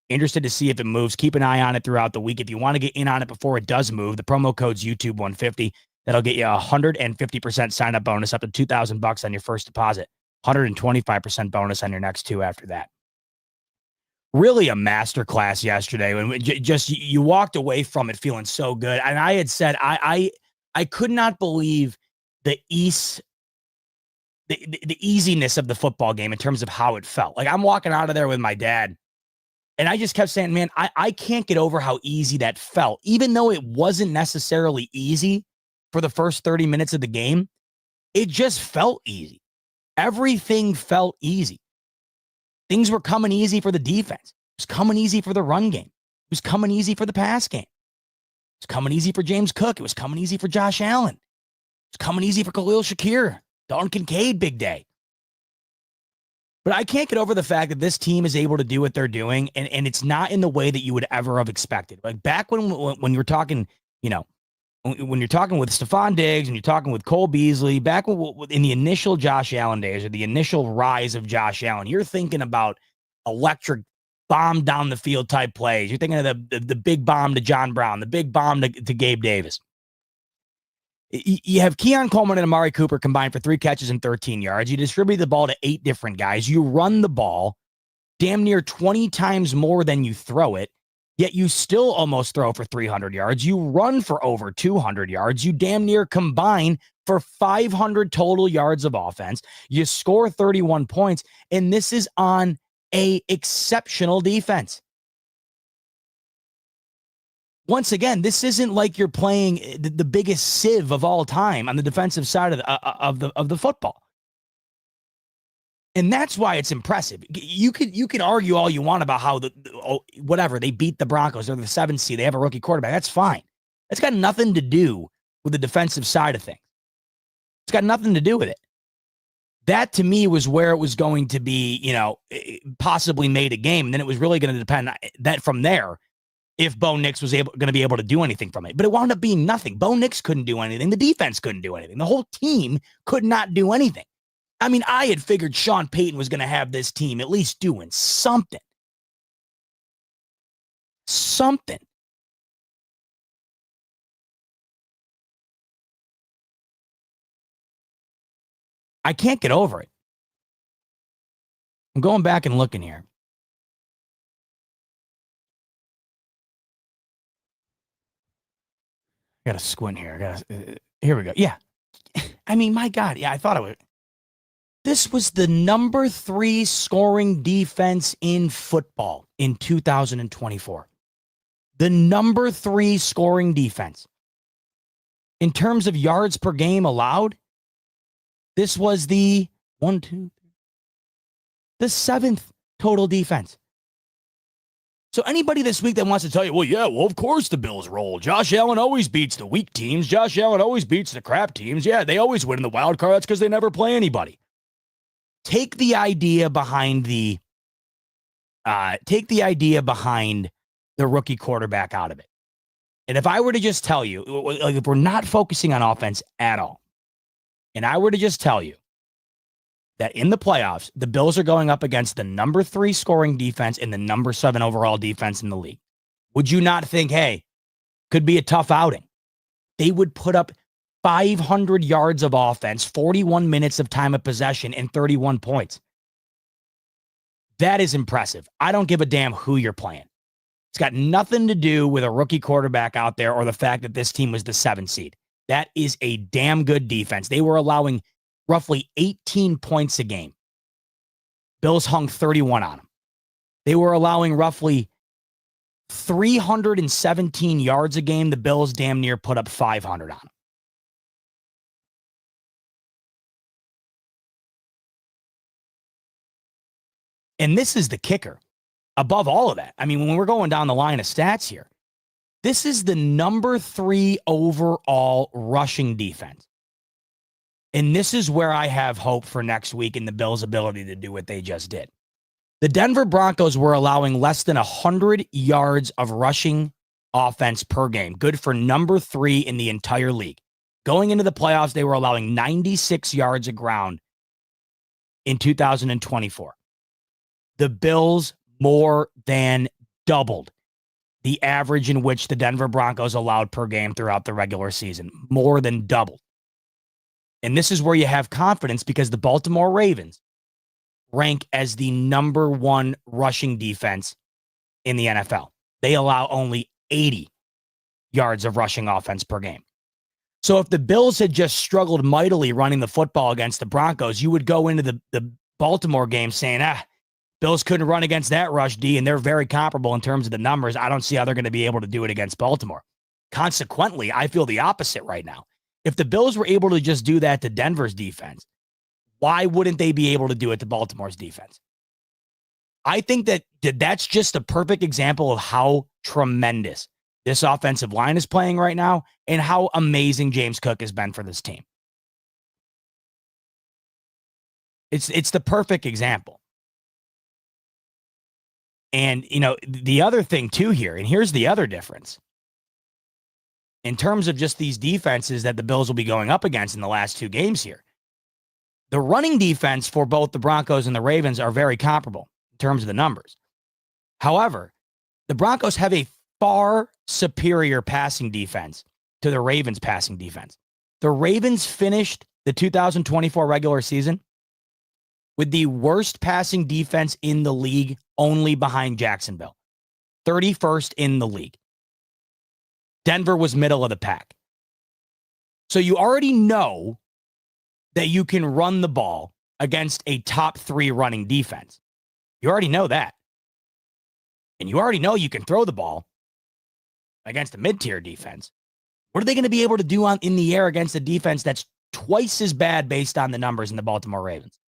Speaker 4: Interested to see if it moves. Keep an eye on it throughout the week. If you want to get in on it before it does move, the promo code's YouTube150. That'll get you a 150% sign-up bonus up to $2,000 on your first deposit. 125% bonus on your next two after that. Really a masterclass yesterday. When you walked away from it feeling so good. And I had said I could not believe the easiness of the football game in terms of how it felt. Like, I'm walking out of there with my dad, and I just kept saying, man, I can't get over how easy that felt. Even though it wasn't necessarily easy for the first 30 minutes of the game, it just felt easy. Everything felt easy. Things were coming easy for the defense. It was coming easy for the run game. It was coming easy for the pass game. It was coming easy for James Cook. It was coming easy for Josh Allen. It was coming easy for Khalil Shakir. Dalton Kincaid, big day. But I can't get over the fact that this team is able to do what they're doing, and it's not in the way that you would ever have expected. Like, back when you're talking, when you're talking with Stephon Diggs and you're talking with Cole Beasley, back in the initial Josh Allen days, or the initial rise of Josh Allen, you're thinking about electric bomb down the field type plays. You're thinking of the big bomb to John Brown, the big bomb to Gabe Davis. You have Keon Coleman and Amari Cooper combined for 3 catches and 13 yards. You distribute the ball to 8 different guys. You run the ball damn near 20 times more than you throw it, yet you still almost throw for 300 yards. You run for over 200 yards. You damn near combine for 500 total yards of offense. You score 31 points, and this is on a exceptional defense. Once again, this isn't like you're playing the biggest sieve of all time on the defensive side of the football. And that's why it's impressive. You can argue all you want about how whatever, they beat the Broncos. They're the 7th seed. They have a rookie quarterback. That's fine. That's got nothing to do with the defensive side of things. It's got nothing to do with it. That, to me, was where it was going to be, possibly made a game. And then it was really going to depend that from there. if Bo Nix was going to be able to do anything from it. But it wound up being nothing. Bo Nix couldn't do anything. The defense couldn't do anything. The whole team could not do anything. I mean, I had figured Sean Payton was going to have this team at least doing something. Something. I can't get over it. I'm going back and looking here. I got to squint here. Here we go. Yeah. I mean, my God. Yeah, I thought it would. This was the number 3 scoring defense in football in 2024. The number 3 scoring defense. In terms of yards per game allowed, this was the 7th total defense. So anybody this week that wants to tell you, well, of course the Bills roll. Josh Allen always beats the weak teams. Josh Allen always beats the crap teams. Yeah, they always win in the wild card. That's because they never play anybody. Take the idea behind the rookie quarterback out of it. And if I were to just tell you, like if we're not focusing on offense at all, and I were to just tell you that in the playoffs, the Bills are going up against the number 3 scoring defense and the number 7 overall defense in the league, would you not think, hey, could be a tough outing? They would put up 500 yards of offense, 41 minutes of time of possession, and 31 points. That is impressive. I don't give a damn who you're playing. It's got nothing to do with a rookie quarterback out there or the fact that this team was the 7th seed. That is a damn good defense. They were allowing roughly 18 points a game. Bills hung 31 on them. They were allowing roughly 317 yards a game. The Bills damn near put up 500 on them. And this is the kicker. Above all of that, I mean, when we're going down the line of stats here, this is the number 3 overall rushing defense. And this is where I have hope for next week in the Bills' ability to do what they just did. The Denver Broncos were allowing less than 100 yards of rushing offense per game, good for number 3 in the entire league. Going into the playoffs, they were allowing 96 yards of ground in 2024. The Bills more than doubled the average in which the Denver Broncos allowed per game throughout the regular season. More than doubled. And this is where you have confidence because the Baltimore Ravens rank as the number 1 rushing defense in the NFL. They allow only 80 yards of rushing offense per game. So if the Bills had just struggled mightily running the football against the Broncos, you would go into the Baltimore game saying, Bills couldn't run against that rush D, and they're very comparable in terms of the numbers. I don't see how they're going to be able to do it against Baltimore. Consequently, I feel the opposite right now. If the Bills were able to just do that to Denver's defense, why wouldn't they be able to do it to Baltimore's defense? I think that that's just a perfect example of how tremendous this offensive line is playing right now and how amazing James Cook has been for this team. It's the perfect example. And, you know, the other thing too here, and here's the other difference. In terms of just these defenses that the Bills will be going up against in the last 2 games here, the running defense for both the Broncos and the Ravens are very comparable in terms of the numbers. However, the Broncos have a far superior passing defense to the Ravens' passing defense. The Ravens finished the 2024 regular season with the worst passing defense in the league, only behind Jacksonville. 31st in the league. Denver was middle of the pack. So you already know that you can run the ball against a top 3 running defense. You already know that. And you already know you can throw the ball against a mid-tier defense. What are they going to be able to do in the air against a defense that's twice as bad based on the numbers in the Baltimore Ravens?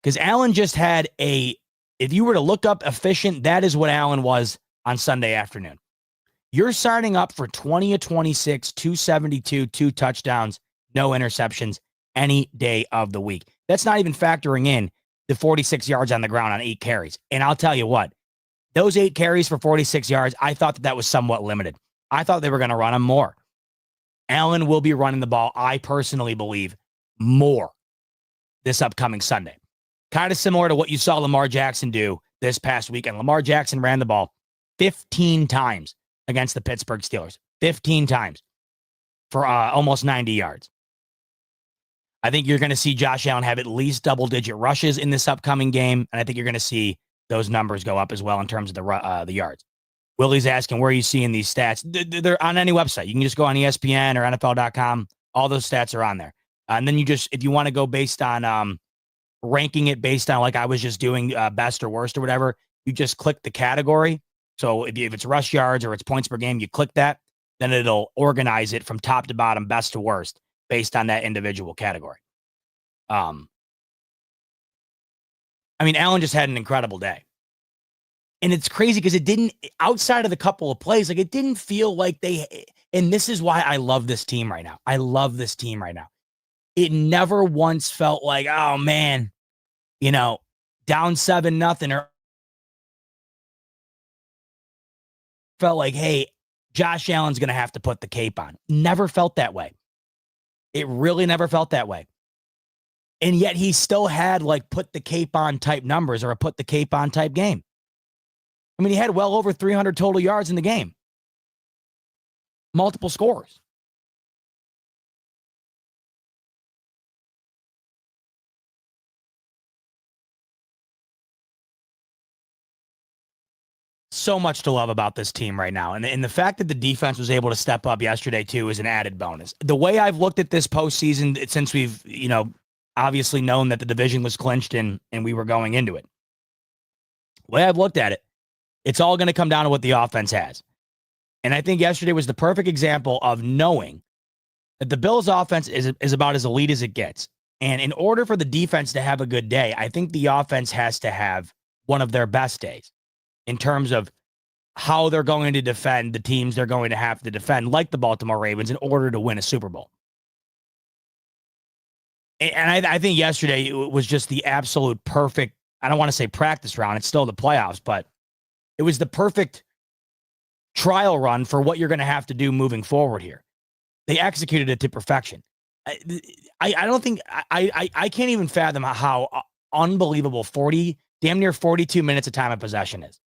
Speaker 4: Because Allen just had if you were to look up efficient, that is what Allen was on Sunday afternoon. You're signing up for 20 of 26, 272, 2 touchdowns, no interceptions any day of the week. That's not even factoring in the 46 yards on the ground on 8 carries. And I'll tell you what, those 8 carries for 46 yards, I thought that was somewhat limited. I thought they were going to run him more. Allen will be running the ball, I personally believe, more this upcoming Sunday. Kind of similar to what you saw Lamar Jackson do this past weekend. Lamar Jackson ran the ball 15 times against the Pittsburgh Steelers. 15 times for almost 90 yards. I think you're going to see Josh Allen have at least double-digit rushes in this upcoming game, and I think you're going to see those numbers go up as well in terms of the yards. Willie's asking, where are you seeing these stats? They're on any website. You can just go on ESPN or NFL.com. All those stats are on there. And then you just, if you want to go based on ranking it based on like I was just doing best or worst or whatever, you just click the category. So if it's rush yards or it's points per game, you click that, then it'll organize it from top to bottom, best to worst, based on that individual category. I mean, Allen just had an incredible day. And it's crazy because it didn't, outside of the couple of plays, like it didn't feel like and this is why I love this team right now. I love this team right now. It never once felt like, oh man, down 7-0 or felt like, hey, Josh Allen's going to have to put the cape on. Never felt that way. It really never felt that way. And yet he still had like put the cape on type numbers or a put the cape on type game. I mean, he had well over 300 total yards in the game. Multiple scores. So much to love about this team right now. And the fact that the defense was able to step up yesterday, too, is an added bonus. The way I've looked at this postseason, since we've, obviously known that the division was clinched and we were going into it, the way I've looked at it, it's all going to come down to what the offense has. And I think yesterday was the perfect example of knowing that the Bills' offense is about as elite as it gets. And in order for the defense to have a good day, I think the offense has to have one of their best days in terms of how they're going to defend the teams they're going to have to defend, like the Baltimore Ravens, in order to win a Super Bowl. And I think yesterday it was just the absolute perfect, I don't want to say practice round, it's still the playoffs, but it was the perfect trial run for what you're going to have to do moving forward here. They executed it to perfection. I don't think, I can't even fathom how unbelievable damn near 42 minutes of time of possession is.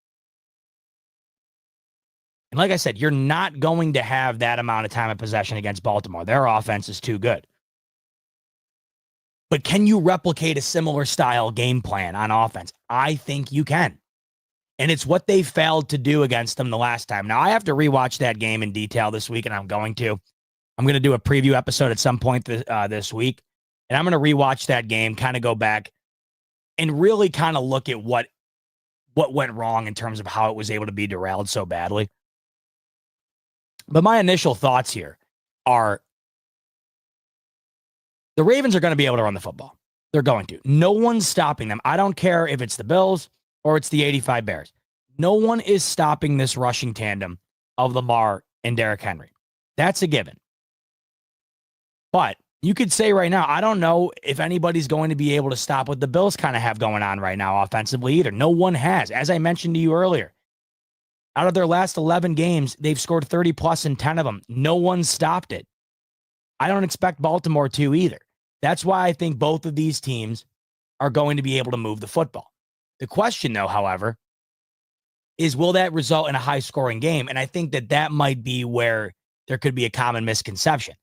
Speaker 4: And like I said, you're not going to have that amount of time of possession against Baltimore. Their offense is too good. But can you replicate a similar style game plan on offense? I think you can. And it's what they failed to do against them the last time. Now, I have to rewatch that game in detail this week, and I'm going to do a preview episode at some point this week. And I'm going to rewatch that game, kind of go back and really kind of look at what went wrong in terms of how it was able to be derailed so badly. But my initial thoughts here are the Ravens are going to be able to run the football. They're going to. No one's stopping them. I don't care if it's the Bills or it's the 85 Bears. No one is stopping this rushing tandem of Lamar and Derrick Henry. That's a given. But you could say right now, I don't know if anybody's going to be able to stop what the Bills kind of have going on right now offensively either. No one has. As I mentioned to you earlier, out of their last 11 games, they've scored 30 plus in 10 of them. No one stopped it. I don't expect Baltimore to either. That's why I think both of these teams are going to be able to move the football. The question, though, however, is will that result in a high-scoring game? And I think that might be where there could be a common misconception.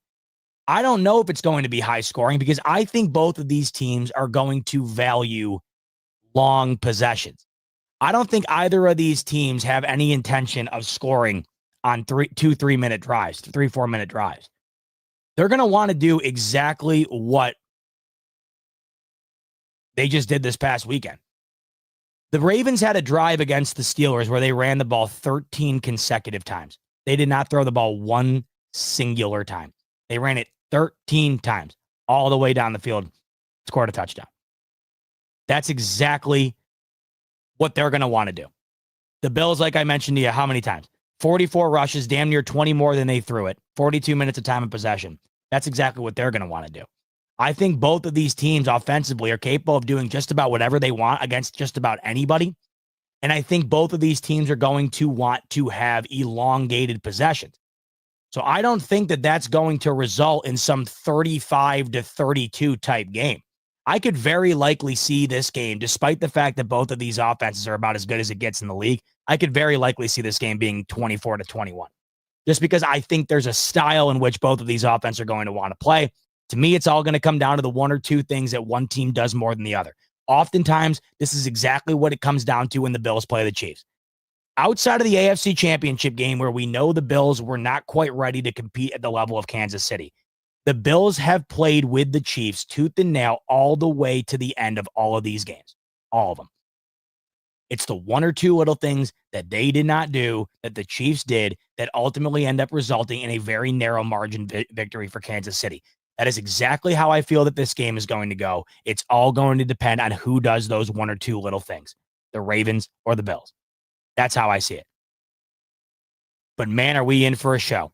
Speaker 4: I don't know if it's going to be high-scoring because I think both of these teams are going to value long possessions. I don't think either of these teams have any intention of scoring on 3-4 minute drives. They're going to want to do exactly what they just did this past weekend. The Ravens had a drive against the Steelers where they ran the ball 13 consecutive times. They did not throw the ball one singular time. They ran it 13 times all the way down the field, scored a touchdown. That's exactly what they're going to want to do. The Bills, like I mentioned to you, how many times? 44 rushes, damn near 20 more than they threw it. 42 minutes of time of possession. That's exactly what they're going to want to do. I think both of these teams offensively are capable of doing just about whatever they want against just about anybody. And I think both of these teams are going to want to have elongated possessions. So I don't think that that's going to result in some 35-32 type game. I could very likely see this game, despite the fact that both of these offenses are about as good as it gets in the league. I could very likely see this game being 24-21, just because I think there's a style in which both of these offenses are going to want to play. To me, it's all going to come down to the one or two things that one team does more than the other. Oftentimes, this is exactly what it comes down to when the Bills play the Chiefs. Outside of the AFC Championship game, where we know the Bills were not quite ready to compete at the level of Kansas City, the Bills have played with the Chiefs tooth and nail all the way to the end of all of these games. All of them. It's the one or two little things that they did not do that the Chiefs did that ultimately end up resulting in a very narrow margin victory for Kansas City. That is exactly how I feel that this game is going to go. It's all going to depend on who does those one or two little things, the Ravens or the Bills. That's how I see it. But man, are we in for a show.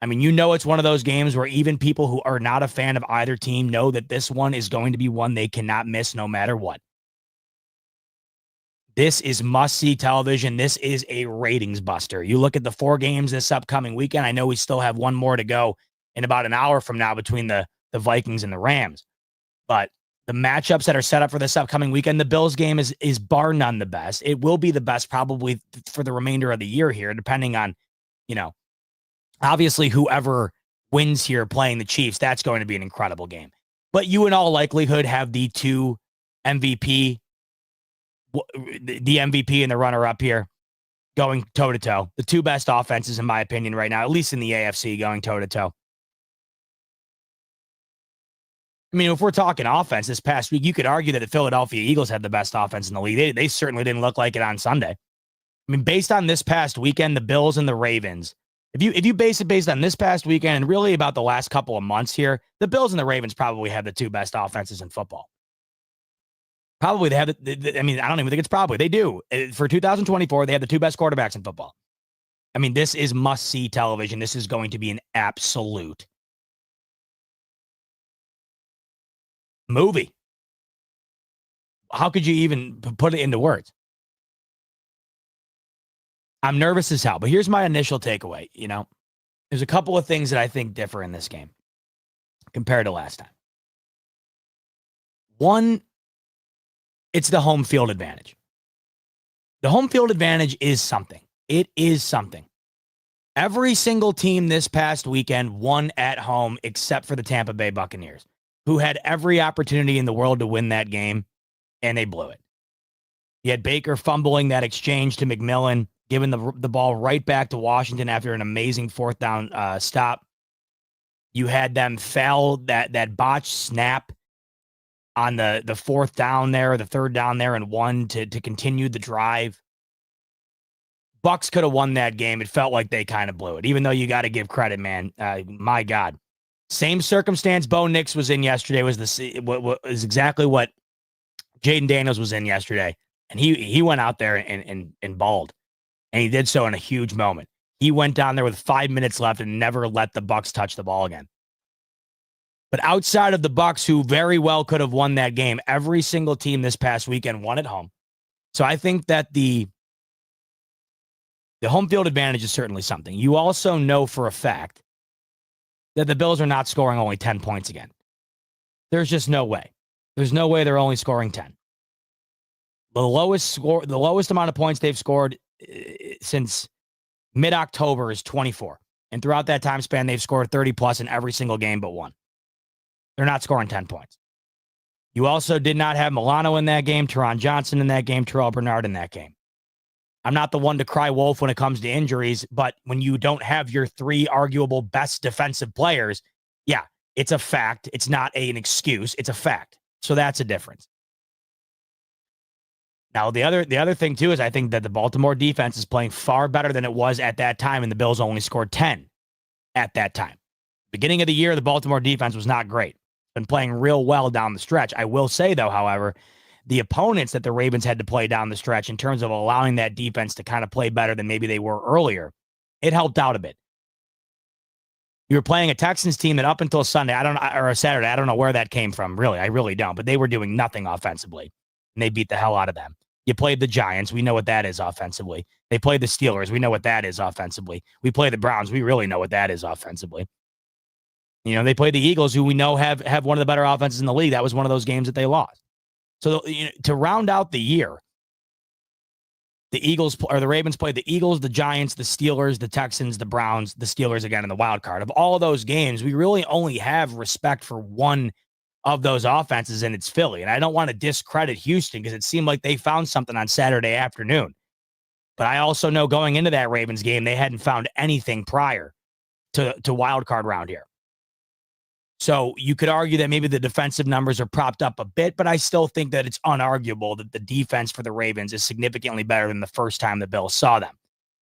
Speaker 4: I mean, it's one of those games where even people who are not a fan of either team know that this one is going to be one they cannot miss no matter what. This is must-see television. This is a ratings buster. You look at the 4 games this upcoming weekend. I know we still have one more to go in about an hour from now between the Vikings and the Rams. But the matchups that are set up for this upcoming weekend, the Bills game is bar none the best. It will be the best probably for the remainder of the year here, depending on, obviously whoever wins here playing the Chiefs, that's going to be an incredible game. But you in all likelihood have the two MVP, the MVP and the runner-up here going toe-to-toe. The two best offenses, in my opinion, right now, at least in the AFC, going toe-to-toe. I mean, if we're talking offense this past week, you could argue that the Philadelphia Eagles had the best offense in the league. They certainly didn't look like it on Sunday. I mean, based on this past weekend, the Bills and the Ravens, if you base it based on this past weekend and really about the last couple of months here, the Bills and the Ravens probably have the two best offenses in football. Probably they have I mean, I don't even think it's probably. They do. For 2024, they have the two best quarterbacks in football. I mean, this is must-see television. This is going to be an absolute movie. How could you even put it into words? I'm nervous as hell, but here's my initial takeaway. There's a couple of things that I think differ in this game compared to last time. One, it's the home field advantage. The home field advantage is something. It is something. Every single team this past weekend won at home except for the Tampa Bay Buccaneers, who had every opportunity in the world to win that game, and they blew it. You had Baker fumbling that exchange to McMillan, giving the ball right back to Washington after an amazing fourth down stop. You had them foul that botched snap on the fourth down there, the third down there, and 1 to continue the drive. Bucks could have won that game. It felt like they kind of blew it, even though you got to give credit, man. My God. Same circumstance Bo Nix was in yesterday was exactly what Jaden Daniels was in yesterday. And he went out there and balled. And he did so in a huge moment. He went down there with 5 minutes left and never let the Bucks touch the ball again. But outside of the Bucks, who very well could have won that game, every single team this past weekend won at home. So I think that the home field advantage is certainly something. You also know for a fact that the Bills are not scoring only 10 points again. There's just no way. There's no way they're only scoring 10. The lowest amount of points they've scored since mid-October is 24. And throughout that time span, they've scored 30 plus in every single game but one. They're not scoring 10 points. You also did not have Milano in that game, Teron Johnson in that game, Terrell Bernard in that game. I'm not the one to cry wolf when it comes to injuries, but when you don't have your 3 arguable best defensive players, yeah, it's a fact. It's not an excuse. It's a fact. So that's a difference. Now, the other thing, too, is I think that the Baltimore defense is playing far better than it was at that time, and the Bills only scored 10 at that time. Beginning of the year, the Baltimore defense was not great. Been playing real well down the stretch. I will say, though, however, the opponents that the Ravens had to play down the stretch in terms of allowing that defense to kind of play better than maybe they were earlier, it helped out a bit. You were playing a Texans team that up until Sunday, or a Saturday, I don't know where that came from, really. I really don't. But they were doing nothing offensively, and they beat the hell out of them. You played the Giants. We know what that is offensively. They played the Steelers. We know what that is offensively. We play the Browns. We really know what that is offensively. They played the Eagles, who we know have one of the better offenses in the league. That was one of those games that they lost. So to round out the year, the Ravens played the Eagles, the Giants, the Steelers, the Texans, the Browns, the Steelers again in the wild card. Of all of those games, we really only have respect for one of those offenses, and it's Philly. And I don't want to discredit Houston because it seemed like they found something on Saturday afternoon. But I also know going into that Ravens game, they hadn't found anything prior to wild card round here. So you could argue that maybe the defensive numbers are propped up a bit, but I still think that it's unarguable that the defense for the Ravens is significantly better than the first time the Bills saw them.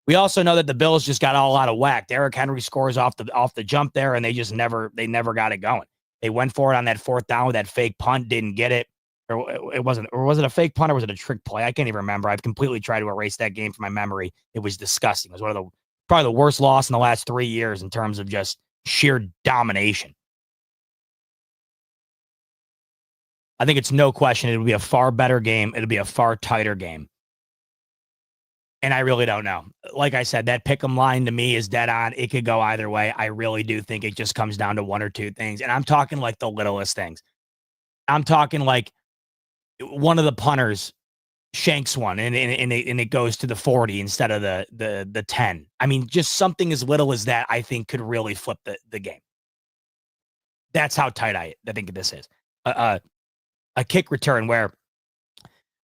Speaker 4: We also know that the Bills just got all out of whack. Derrick Henry scores off the jump there, and they never got it going. They went for it on that fourth down with that fake punt, didn't get it. Or was it a fake punt or was it a trick play? I can't even remember. I've completely tried to erase that game from my memory. It was disgusting. It was probably the worst loss in the last 3 years in terms of just sheer domination. I think it's no question it'll be a far better game. It'll be a far tighter game. And I really don't know. Like I said, that pick'em line to me is dead on. It could go either way. I really do think it just comes down to one or two things. And I'm talking like the littlest things. I'm talking like one of the punters shanks one and it goes to the 40 instead of the 10. I mean, just something as little as that, I think could really flip the game. That's how tight I think this is. A kick return where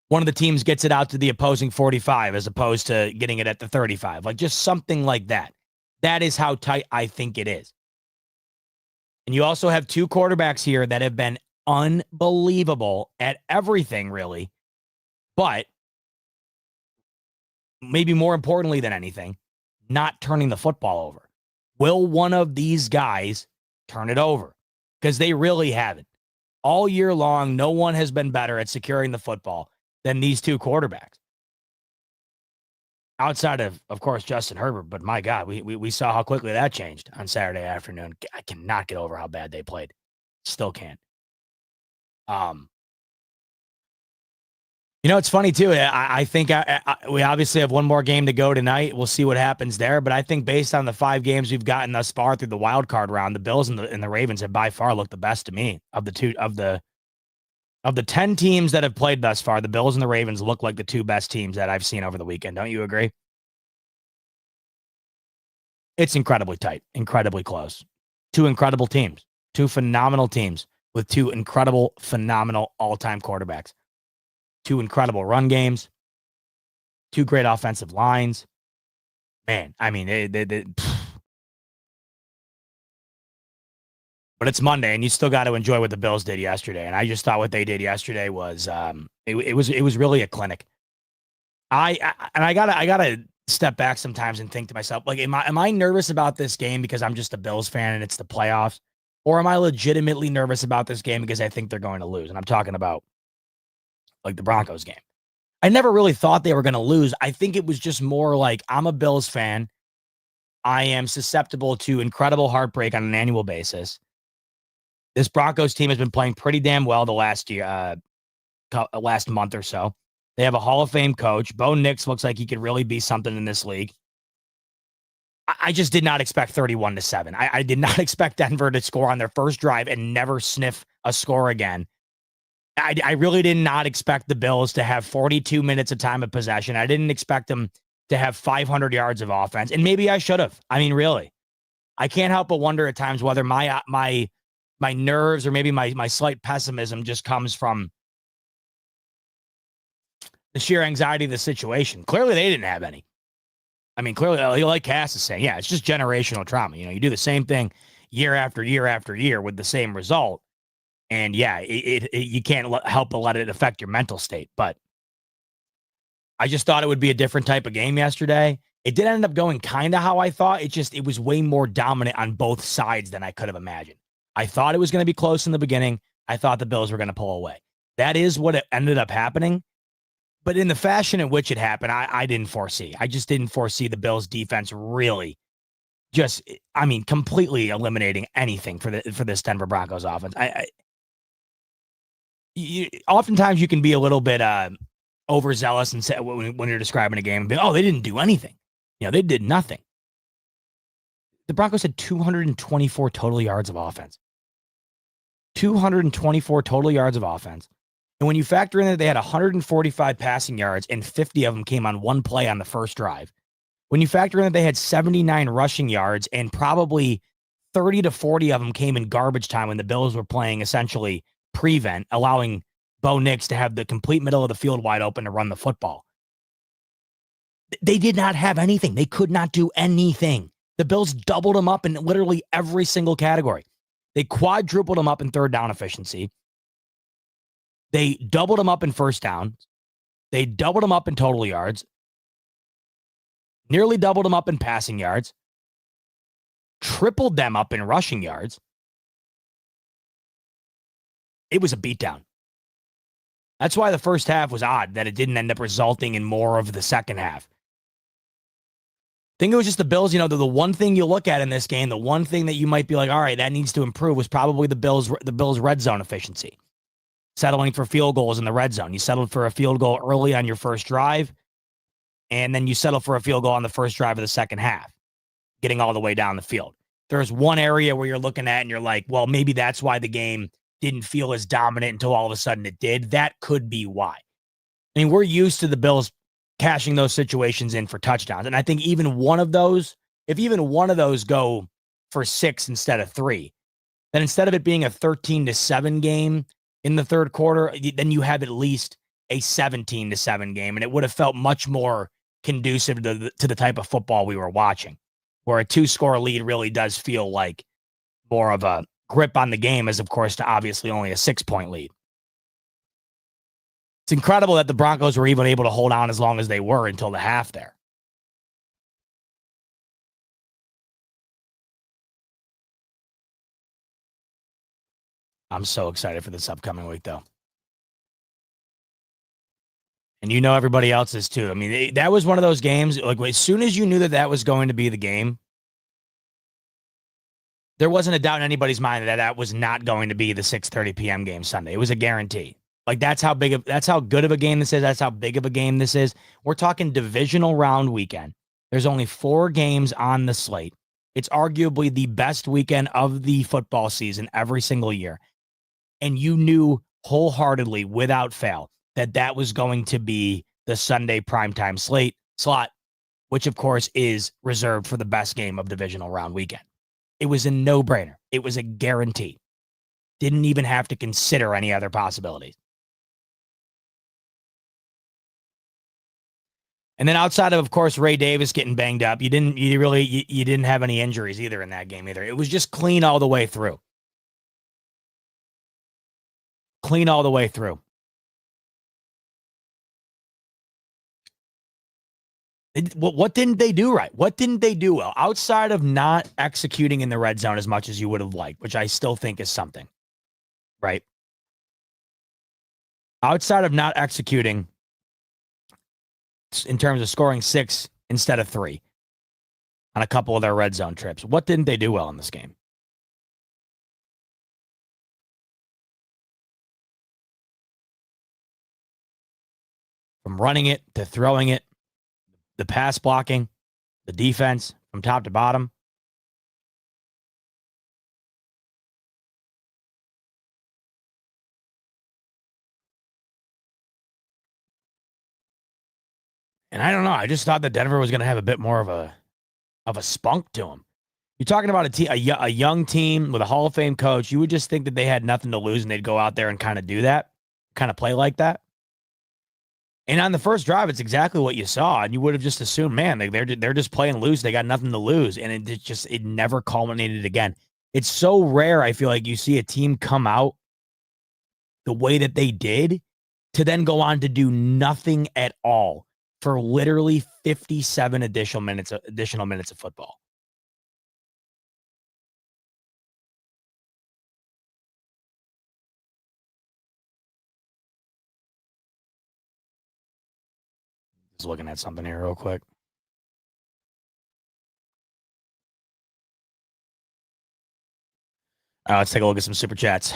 Speaker 4: one of the teams gets it out to the opposing 45 as opposed to getting it at the 35. Like just something like that. That is how tight I think it is. And you also have two quarterbacks here that have been unbelievable at everything, really. But maybe more importantly than anything, not turning the football over. Will one of these guys turn it over? Because they really haven't. All year long, no one has been better at securing the football than these two quarterbacks. Outside of course, Justin Herbert. But my God, we saw how quickly that changed on Saturday afternoon. I cannot get over how bad they played. Still can't. It's funny too. I think we obviously have one more game to go tonight. We'll see what happens there. But I think based on the 5 games we've gotten thus far through the wild card round, the Bills and the Ravens have by far looked the best to me of the 10 teams that have played thus far. The Bills and the Ravens look like the 2 best teams that I've seen over the weekend. Don't you agree? It's incredibly tight, incredibly close. 2 incredible teams, 2 phenomenal teams with 2 incredible, phenomenal all-time quarterbacks. 2 incredible run games, 2 great offensive lines. Man, I mean, but it's Monday, and you still got to enjoy what the Bills did yesterday. And I just thought what they did yesterday was it was really a clinic. I gotta step back sometimes and think to myself, like, am I nervous about this game because I'm just a Bills fan and it's the playoffs, or am I legitimately nervous about this game because I think they're going to lose? And I'm talking about like the Broncos game. I never really thought they were going to lose. I think it was just more like I'm a Bills fan. I am susceptible to incredible heartbreak on an annual basis. This Broncos team has been playing pretty damn well the last month or so. They have a Hall of Fame coach. Bo Nix looks like he could really be something in this league. I just did not expect 31-7. I did not expect Denver to score on their first drive and never sniff a score again. I really did not expect the Bills to have 42 minutes of time of possession. I didn't expect them to have 500 yards of offense. And maybe I should have. I mean, really. I can't help but wonder at times whether my nerves or maybe my slight pessimism just comes from the sheer anxiety of the situation. Clearly, they didn't have any. I mean, clearly, like Cass is saying, yeah, it's just generational trauma. You do the same thing year after year after year with the same result. And yeah, you can't help but let it affect your mental state. But I just thought it would be a different type of game yesterday. It did end up going kind of how I thought. It was way more dominant on both sides than I could have imagined. I thought it was going to be close in the beginning. I thought the Bills were going to pull away. That is what it ended up happening. But in the fashion in which it happened, I didn't foresee. I just didn't foresee the Bills defense really completely eliminating anything for this Denver Broncos offense. Oftentimes you can be a little bit overzealous and say when you're describing a game, be, oh, they didn't do anything. They did nothing. The Broncos had 224 total yards of offense. 224 total yards of offense. And when you factor in that they had 145 passing yards and 50 of them came on one play on the first drive, when you factor in that they had 79 rushing yards and probably 30 to 40 of them came in garbage time when the Bills were playing essentially prevent, allowing Bo Nix to have the complete middle of the field wide open to run the football. They did not have anything. They could not do anything. The Bills doubled them up in literally every single category. They quadrupled them up in third down efficiency. They doubled them up in first down. They doubled them up in total yards. Nearly doubled them up in passing yards. Tripled them up in rushing yards. It was a beatdown. That's why the first half was odd, that it didn't end up resulting in more of the second half. I think it was just the Bills, the one thing you look at in this game, the one thing that you might be like, all right, that needs to improve was probably the Bills' red zone efficiency. Settling for field goals in the red zone. You settled for a field goal early on your first drive, and then you settled for a field goal on the first drive of the second half, getting all the way down the field. There's one area where you're looking at and you're like, well, maybe that's why the game didn't feel as dominant until all of a sudden it did. That could be why. I mean, we're used to the Bills cashing those situations in for touchdowns. And I think even one of those, if even one of those go for 6 instead of 3, then instead of it being a 13-7 game in the third quarter, then you have at least a 17-7 game. And it would have felt much more conducive to the type of football we were watching, where a 2-score lead really does feel like more of a grip on the game, as of course to obviously only a 6-point lead. It's incredible that the Broncos were even able to hold on as long as they were until the half there. I'm so excited for this upcoming week, though. And everybody else is too. I mean, that was one of those games, like as soon as you knew that was going to be the game, there wasn't a doubt in anybody's mind that was not going to be the 6:30 p.m. game Sunday. It was a guarantee. Like that's how good of a game this is. That's how big of a game this is. We're talking divisional round weekend. There's only 4 games on the slate. It's arguably the best weekend of the football season every single year. And you knew wholeheartedly, without fail, that was going to be the Sunday primetime slot, which of course is reserved for the best game of divisional round weekend. It was a no-brainer. It was a guarantee. Didn't even have to consider any other possibilities. And then outside of course, Ray Davis getting banged up, you didn't have any injuries either in that game either. It was just clean all the way through. Clean all the way through. What didn't they do right? What didn't they do well? Outside of not executing in the red zone as much as you would have liked, which I still think is something, right? Outside of not executing in terms of scoring 6 instead of 3 on a couple of their red zone trips, what didn't they do well in this game? From running it to throwing it, the pass blocking, the defense from top to bottom. And I don't know. I just thought that Denver was going to have a bit more of a spunk to them. You're talking about a young team with a Hall of Fame coach. You would just think that they had nothing to lose and they'd go out there and kind of do that, kind of play like that. And on the first drive, it's exactly what you saw. And you would have just assumed, man, they're just playing loose. They got nothing to lose. And it never culminated again. It's so rare, I feel like, you see a team come out the way that they did to then go on to do nothing at all for literally 57 additional minutes of football. Just looking at something here real quick. Let's take a look at some super chats.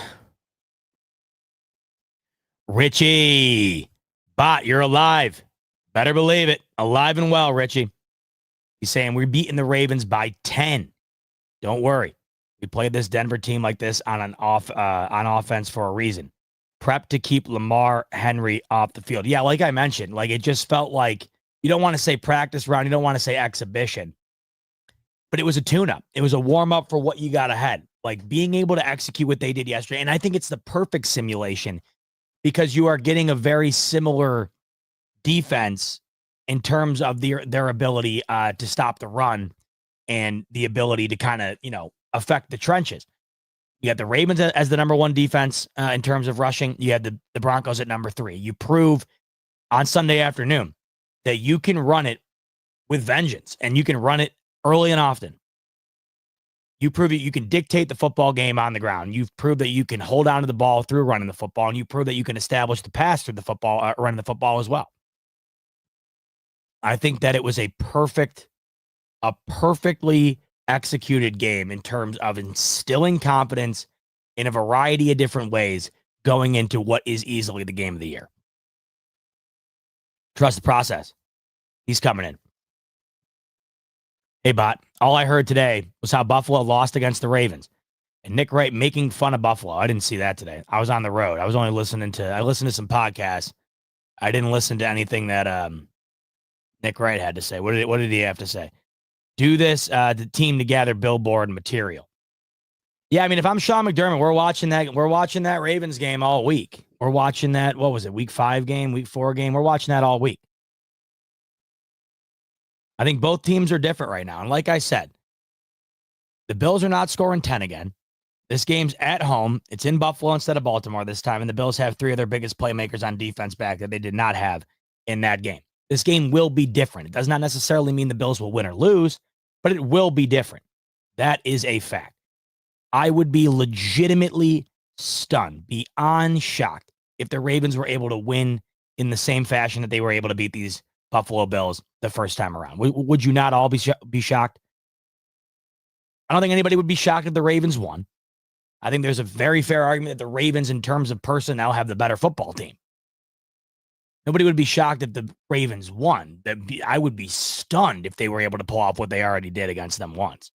Speaker 4: Richie, Bot, you're alive. Better believe it. Alive and well, Richie. He's saying we're beating the Ravens by 10. Don't worry. We played this Denver team like this on offense for a reason. Prep to keep Lamar Henry off the field. Yeah, like I mentioned, like it just felt like you don't want to say practice round, you don't want to say exhibition, but it was a tune-up. It was a warm-up for what you got ahead. Like being able to execute what they did yesterday. And I think it's the perfect simulation because you are getting a very similar defense in terms of their ability to stop the run and the ability to kind of, affect the trenches. You had the Ravens as the number one defense in terms of rushing. You had the Broncos at number 3. You prove on Sunday afternoon that you can run it with vengeance and you can run it early and often. You prove that you can dictate the football game on the ground. You've proved that you can hold on to the ball through running the football, and you prove that you can establish the pass through the football, running the football as well. I think that it was a perfectly executed game in terms of instilling confidence in a variety of different ways going into what is easily the game of the year. Trust the process. He's coming in. Hey, Bot, all I heard today was how Buffalo lost against the Ravens. And Nick Wright making fun of Buffalo. I didn't see that today. I was on the road. I was only listened to some podcasts. I didn't listen to anything that Nick Wright had to say. What did he have to say? Do this, the team to gather billboard material. Yeah, I mean, if I'm Sean McDermott, we're watching that Ravens game all week. We're watching that, what was it, week 5 game, week 4 game? We're watching that all week. I think both teams are different right now. And like I said, the Bills are not scoring 10 again. This game's at home. It's in Buffalo instead of Baltimore this time. And the Bills have 3 of their biggest playmakers on defense back that they did not have in that game. This game will be different. It does not necessarily mean the Bills will win or lose, but it will be different. That is a fact. I would be legitimately stunned, beyond shocked, if the Ravens were able to win in the same fashion that they were able to beat these Buffalo Bills the first time around. Would you not all be shocked? I don't think anybody would be shocked if the Ravens won. I think there's a very fair argument that the Ravens, in terms of personnel, have the better football team. Nobody would be shocked if the Ravens won. I would be stunned if they were able to pull off what they already did against them once.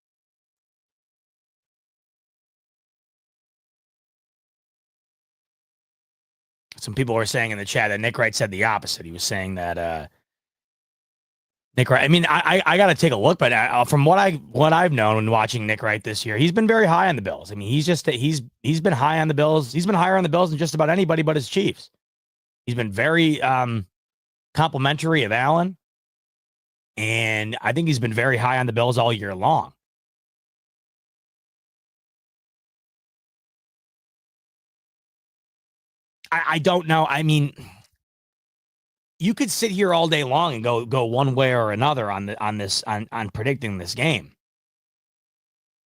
Speaker 4: Some people were saying in the chat that Nick Wright said the opposite. He was saying that Nick Wright. I mean, I got to take a look, but from what I've known when watching Nick Wright this year, he's been very high on the Bills. I mean, he's been high on the Bills. He's been higher on the Bills than just about anybody but his Chiefs. He's been very complimentary of Allen, and I think he's been very high on the Bills all year long. I don't know. I mean, you could sit here all day long and go one way or another on predicting this game.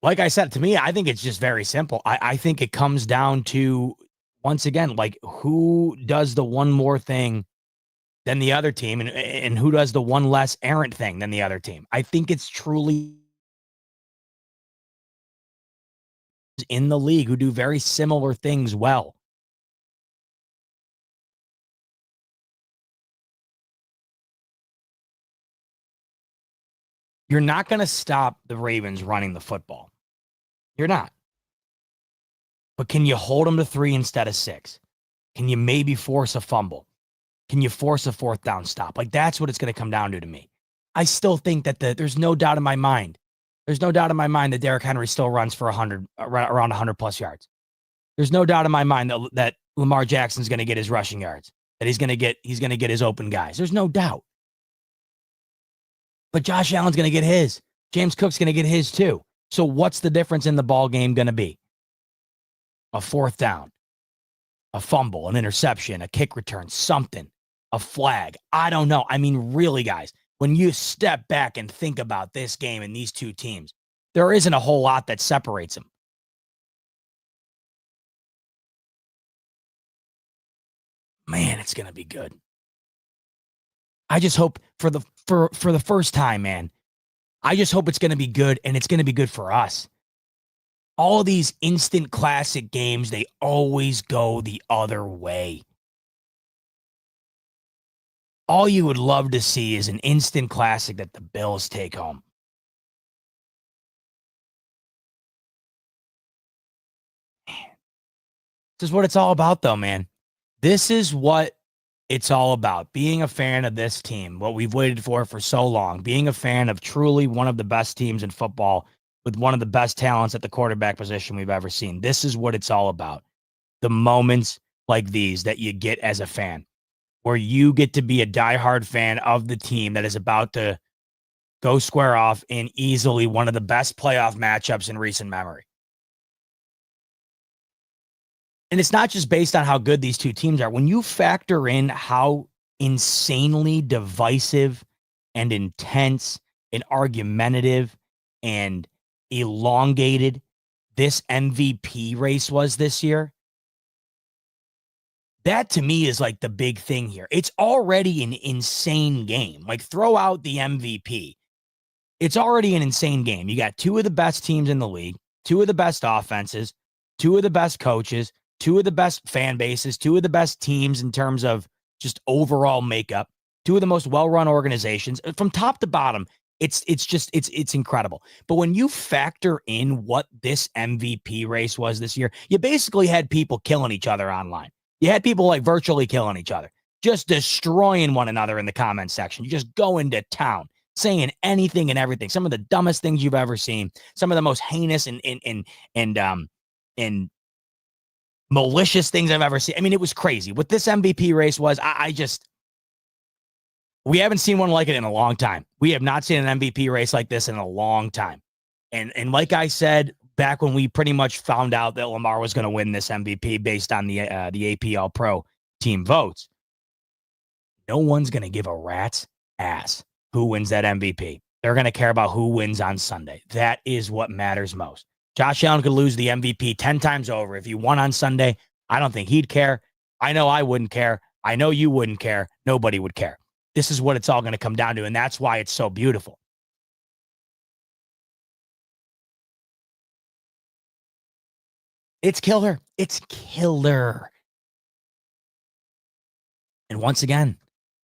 Speaker 4: Like I said, to me, I think it's just very simple. I think it comes down to, once again, like who does the one more thing than the other team, and who does the one less errant thing than the other team. I think it's truly in the league who do very similar things well. You're not going to stop the Ravens running the football. You're not. But can you hold them to 3 instead of 6? Can you maybe force a fumble? Can you force a 4th down stop? Like, that's what it's going to come down to me. I still think that there's no doubt in my mind. There's no doubt in my mind that Derrick Henry still runs for around 100 plus yards. There's no doubt in my mind that Lamar Jackson's going to get his rushing yards, that he's going to get his open guys. There's no doubt. But Josh Allen's going to get his. James Cook's going to get his too. So what's the difference in the ball game going to be? A 4th down, a fumble, an interception, a kick return, something, a flag. I don't know. I mean, really, guys, when you step back and think about this game and these two teams, there isn't a whole lot that separates them. Man, it's going to be good. I just hope for the first time, man, I just hope it's going to be good, and it's going to be good for us. All these instant classic games, they always go the other way. all you would love to see is an instant classic that the Bills take home. This is what it's all about, though, man. This is what it's all about. Being a fan of this team, what we've waited for so long. Being a fan of truly one of the best teams in football with one of the best talents at the quarterback position we've ever seen. This is what it's all about. The moments like these that you get as a fan, where you get to be a diehard fan of the team that is about to go square off in easily one of the best playoff matchups in recent memory. And it's not just based on how good these two teams are. When you factor in how insanely divisive and intense and argumentative and elongated this MVP race was this year, that to me is like the big thing here. It's already an insane game. Like, throw out the MVP. It's already an insane game. You got two of the best teams in the league, two of the best offenses, two of the best coaches, two of the best fan bases, two of the best teams in terms of just overall makeup, two of the most well-run organizations from top to bottom. It's incredible. But when you factor in what this MVP race was this year, you basically had people killing each other online. You had people like virtually killing each other, just destroying one another in the comment section. You just go into town, saying anything and everything. Some of the dumbest things you've ever seen. Some of the most heinous and malicious things I've ever seen. I mean, it was crazy. What this MVP race was, we haven't seen one like it in a long time. We have not seen an MVP race like this in a long time. And like I said, back when we pretty much found out that Lamar was going to win this MVP based on the APL Pro team votes, no one's going to give a rat's ass who wins that MVP. They're going to care about who wins on Sunday. That is what matters most. Josh Allen could lose the MVP 10 times over. If he won on Sunday, I don't think he'd care. I know I wouldn't care. I know you wouldn't care. Nobody would care. This is what it's all going to come down to, and that's why it's so beautiful. It's killer. It's killer. And once again,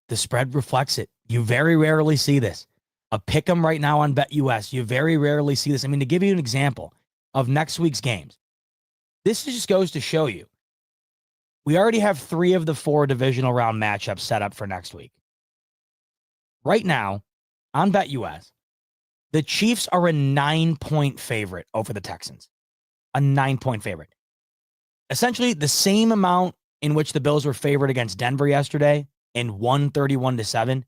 Speaker 4: the spread reflects it. You very rarely see this. A pick 'em right now on BetUS. You very rarely see this. I mean, to give you an example of next week's games, this just goes to show you, we already have 3 of the 4 divisional round matchups set up for next week. Right now, on BetUS, the Chiefs are a 9-point favorite over the Texans. A 9-point favorite. Essentially the same amount in which the Bills were favored against Denver yesterday and won 31-7.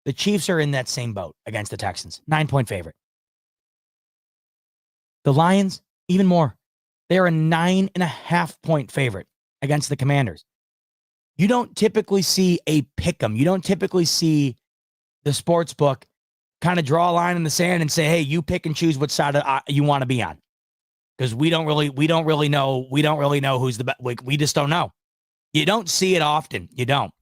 Speaker 4: The Chiefs are in that same boat against the Texans. 9-point favorite. The Lions, even more. They're a 9.5-point favorite against the Commanders. You don't typically see a pick 'em. You don't typically see the sports book kind of draw a line in the sand and say, hey, you pick and choose what side you want to be on. Because we don't really know who's the best. Like, we just don't know. You don't see it often. You don't.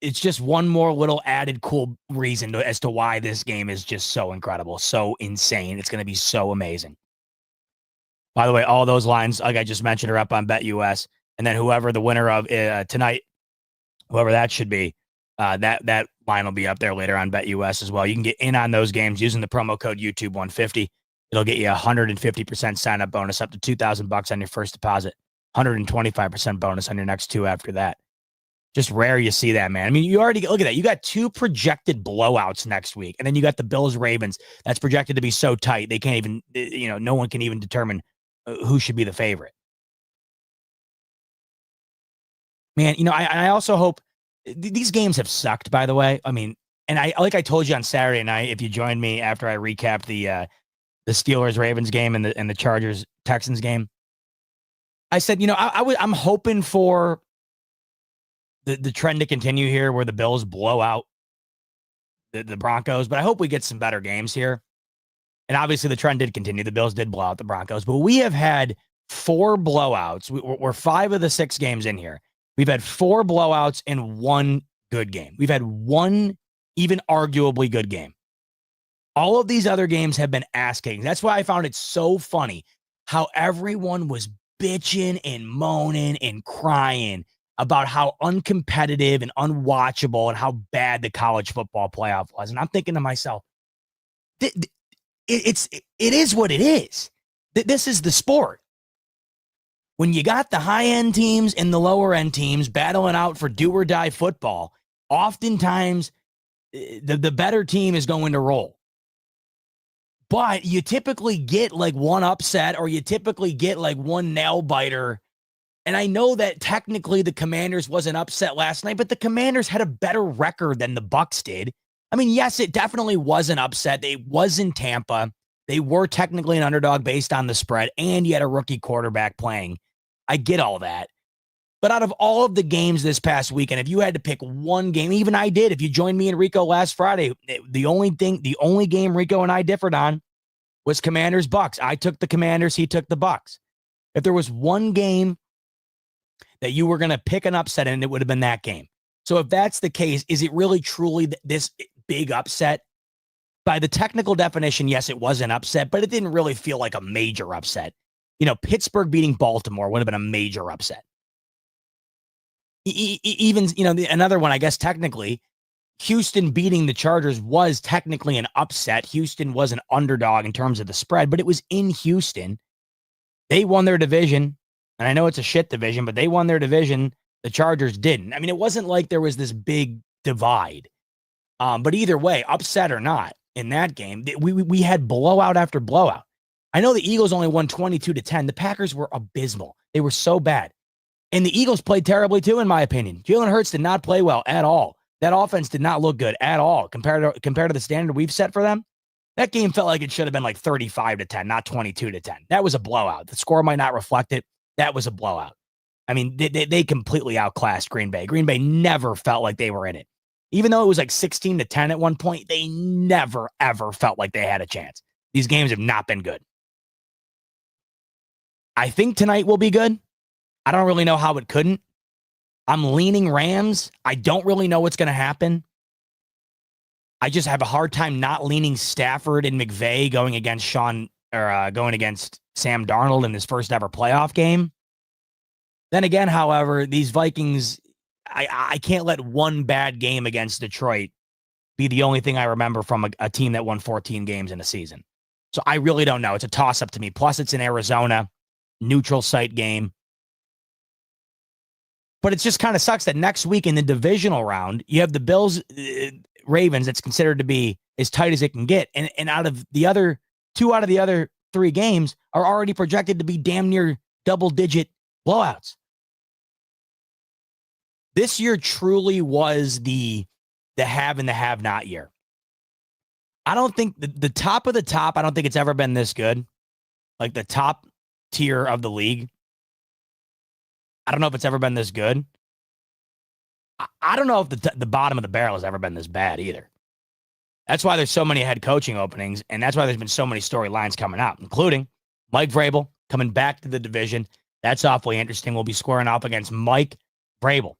Speaker 4: It's just one more little added cool reason as to why this game is just so incredible, so insane. It's going to be so amazing. By the way, all those lines, like I just mentioned, are up on BetUS. And then whoever the winner of tonight, whoever that should be, that line will be up there later on BetUS as well. You can get in on those games using the promo code YouTube150. It'll get you a 150% sign-up bonus, up to $2,000 on your first deposit, 125% bonus on your next 2 after that. Just rare you see that, man. I mean, you already look at that. You got 2 projected blowouts next week, and then you got the Bills-Ravens. That's projected to be so tight they can't even, no one can even determine who should be the favorite. Man, I also hope these games have sucked, by the way. I mean, and like I told you on Saturday night, if you joined me after I recapped the Steelers-Ravens game and the Chargers-Texans game, I said, I'm hoping for the trend to continue here where the Bills blow out the Broncos, but I hope we get some better games here. And obviously the trend did continue. The Bills did blow out the Broncos, but we have had 4 blowouts. We're 5 of the 6 games in here. We've had 4 blowouts and 1 good game. We've had 1 even arguably good game. All of these other games have been ass kickings. That's why I found it so funny how everyone was bitching and moaning and crying about how uncompetitive and unwatchable and how bad the college football playoff was. And I'm thinking to myself, it is what it is. This is the sport. When you got the high-end teams and the lower-end teams battling out for do-or-die football, oftentimes the better team is going to roll. But you typically get like one upset, or you typically get like one nail-biter. And I know that technically the Commanders wasn't upset last night, but the Commanders had a better record than the Bucs did. I mean, yes, it definitely was an upset. It was in Tampa. They were technically an underdog based on the spread, and you had a rookie quarterback playing. I get all that. But out of all of the games this past weekend, if you had to pick one game, even I did, if you joined me and Rico last Friday, the only game Rico and I differed on was Commanders Bucs. I took the Commanders, he took the Bucs. If there was one game that you were going to pick an upset in, it would have been that game. So if that's the case, is it really truly this big upset? By the technical definition, yes, it was an upset, but it didn't really feel like a major upset. You know, Pittsburgh beating Baltimore would have been a major upset. Even, you know, another one, I guess, technically, Houston beating the Chargers was technically an upset. Houston was an underdog in terms of the spread, but it was in Houston. They won their division, and I know it's a shit division, but they won their division. The Chargers didn't. I mean, it wasn't like there was this big divide. But either way, upset or not, in that game, we had blowout after blowout. I know the Eagles only won 22-10. The Packers were abysmal. They were so bad. And the Eagles played terribly too, in my opinion. Jalen Hurts did not play well at all. That offense did not look good at all compared to the standard we've set for them. That game felt like it should have been like 35-10, not 22-10. That was a blowout. The score might not reflect it. That was a blowout. I mean, they completely outclassed Green Bay. Green Bay never felt like they were in it. Even though it was like 16-10 at one point, they never, ever felt like they had a chance. These games have not been good. I think tonight will be good. I don't really know how it couldn't. I'm leaning Rams. I don't really know what's going to happen. I just have a hard time not leaning Stafford and McVay going against Sam Darnold in his first ever playoff game. Then again, however, these Vikings, I can't let one bad game against Detroit be the only thing I remember from a team that won 14 games in a season. So I really don't know. It's a toss-up to me. Plus, it's in Arizona, neutral site game. But it just kind of sucks that next week in the divisional round, you have the Bills, Ravens, that's considered to be as tight as it can get. And out of the other 2 out of the other 3 games are already projected to be damn near double-digit blowouts. This year truly was the have and the have-not year. I don't think the top of the top, I don't think it's ever been this good. Like the top tier of the league. I don't know if it's ever been this good. I don't know if the bottom of the barrel has ever been this bad either. That's why there's so many head coaching openings, and that's why there's been so many storylines coming out, including Mike Vrabel coming back to the division. That's awfully interesting. We'll be squaring off against Mike Vrabel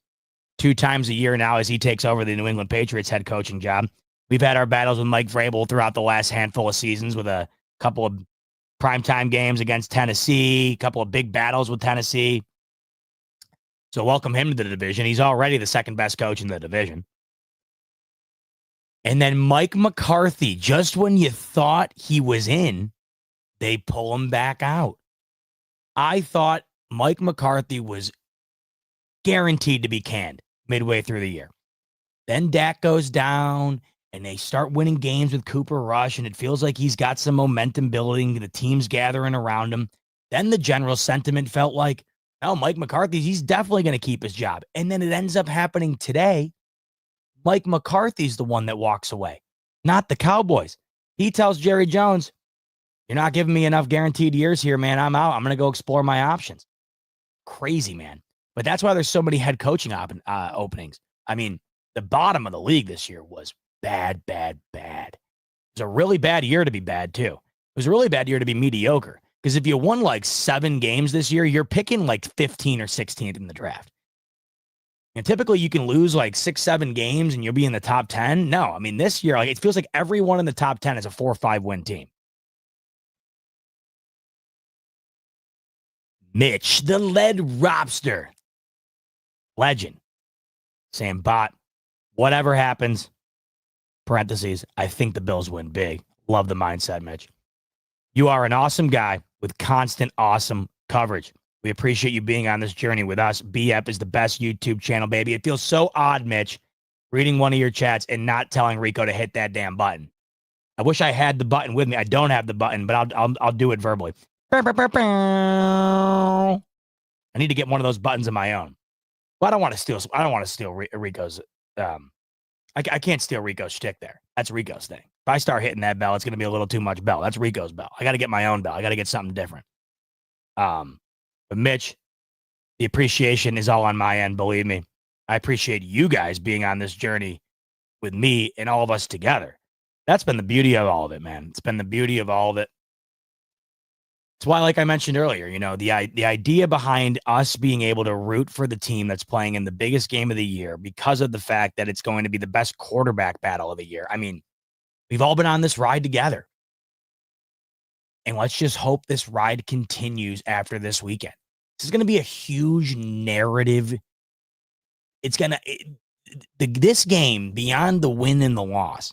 Speaker 4: 2 times a year now as he takes over the New England Patriots head coaching job. We've had our battles with Mike Vrabel throughout the last handful of seasons with a couple of primetime games against Tennessee, a couple of big battles with Tennessee. So welcome him to the division. He's already the second best coach in the division. And then Mike McCarthy, just when you thought he was in, they pull him back out. I thought Mike McCarthy was guaranteed to be canned midway through the year. Then Dak goes down, and they start winning games with Cooper Rush, and it feels like he's got some momentum building. The team's gathering around him. Then the general sentiment felt like, oh, Mike McCarthy, he's definitely going to keep his job. And then it ends up happening today. Mike McCarthy's the one that walks away, not the Cowboys. He tells Jerry Jones, you're not giving me enough guaranteed years here, man. I'm out. I'm going to go explore my options. Crazy, man. But that's why there's so many head coaching openings. I mean, the bottom of the league this year was bad. It was a really bad year to be bad, too. It was a really bad year to be mediocre. Because if you won like 7 games this year, you're picking like 15 or 16th in the draft. And typically you can lose like 6-7 games and you'll be in the top 10. No, I mean, this year, like it feels like everyone in the top 10 is a 4 or 5 win team. Mitch, the lead lobster. legend, saying, Bot, whatever happens, parentheses, I think the Bills win big. Love the mindset, Mitch. You are an awesome guy with constant awesome coverage. We appreciate you being on this journey with us. BF is the best YouTube channel, baby. It feels so odd, Mitch, reading one of your chats and not telling Rico to hit that damn button. I wish I had the button with me. I don't have the button, but I'll do it verbally. I need to get one of those buttons of my own. But I don't want to steal Rico's. I can't steal Rico's shtick there. That's Rico's thing. If I start hitting that bell, it's going to be a little too much bell. That's Rico's bell. I got to get my own bell. I got to get something different. But Mitch, the appreciation is all on my end. Believe me, I appreciate you guys being on this journey with me and all of us together. That's been the beauty of all of it, man. It's been the beauty of all of it. It's why, like I mentioned earlier, the idea behind us being able to root for the team that's playing in the biggest game of the year because of the fact that it's going to be the best quarterback battle of the year. I mean, we've all been on this ride together. And let's just hope this ride continues after this weekend. This is going to be a huge narrative. It's going to, this game, beyond the win and the loss,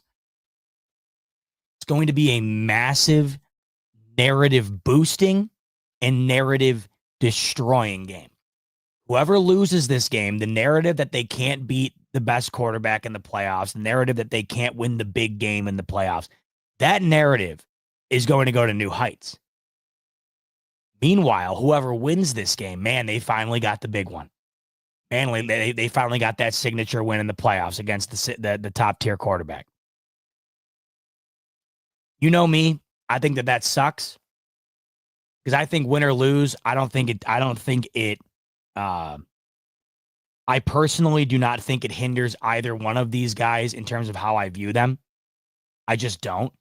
Speaker 4: it's going to be a massive narrative boosting and narrative destroying game. Whoever loses this game, the narrative that they can't beat the best quarterback in the playoffs, the narrative that they can't win the big game in the playoffs, that narrative is going to go to new heights. Meanwhile, whoever wins this game, man, they finally got the big one. Man, they finally got that signature win in the playoffs against the top tier quarterback. You know me, I think that sucks because I think win or lose, I personally do not think it hinders either one of these guys in terms of how I view them. I just don't.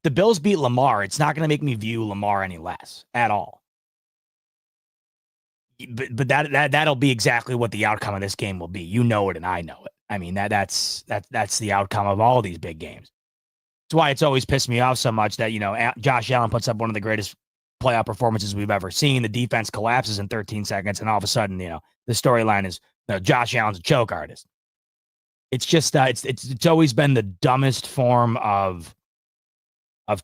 Speaker 4: The Bills beat Lamar. It's not going to make me view Lamar any less at all. But that'll be exactly what the outcome of this game will be. You know it, and I know it. I mean, that's the outcome of all these big games. That's why it's always pissed me off so much that, Josh Allen puts up one of the greatest playoff performances we've ever seen. The defense collapses in 13 seconds, and all of a sudden, the storyline is Josh Allen's a choke artist. It's just it's always been the dumbest form of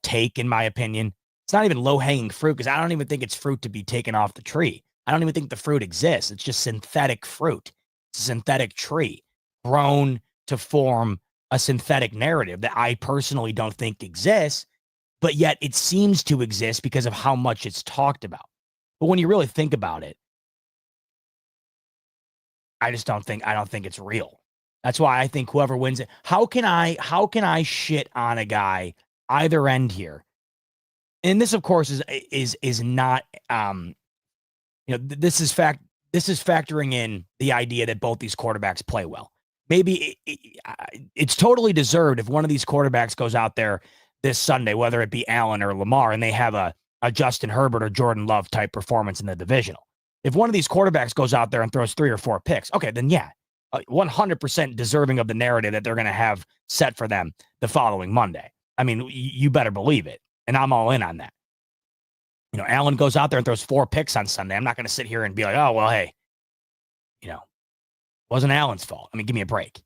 Speaker 4: take, in my opinion. It's not even low-hanging fruit because I don't even think it's fruit to be taken off the tree. I don't even think the fruit exists. It's just synthetic fruit. It's a synthetic tree grown to form a synthetic narrative that I personally don't think exists, but yet it seems to exist because of how much it's talked about. But when you really think about it, I don't think it's real. That's why I think whoever wins it, how can I shit on a guy either end here? And this, of course, is not this is factoring in the idea that both these quarterbacks play well. Maybe it's totally deserved if one of these quarterbacks goes out there this Sunday, whether it be Allen or Lamar, and they have a Justin Herbert or Jordan Love type performance in the divisional. If one of these quarterbacks goes out there and throws 3 or 4 picks, okay, then yeah, 100% deserving of the narrative that they're going to have set for them the following Monday. I mean, you better believe it, and I'm all in on that. Allen goes out there and throws 4 picks on Sunday. I'm not going to sit here and be like, oh, well, hey, wasn't Allen's fault. I mean, give me a break.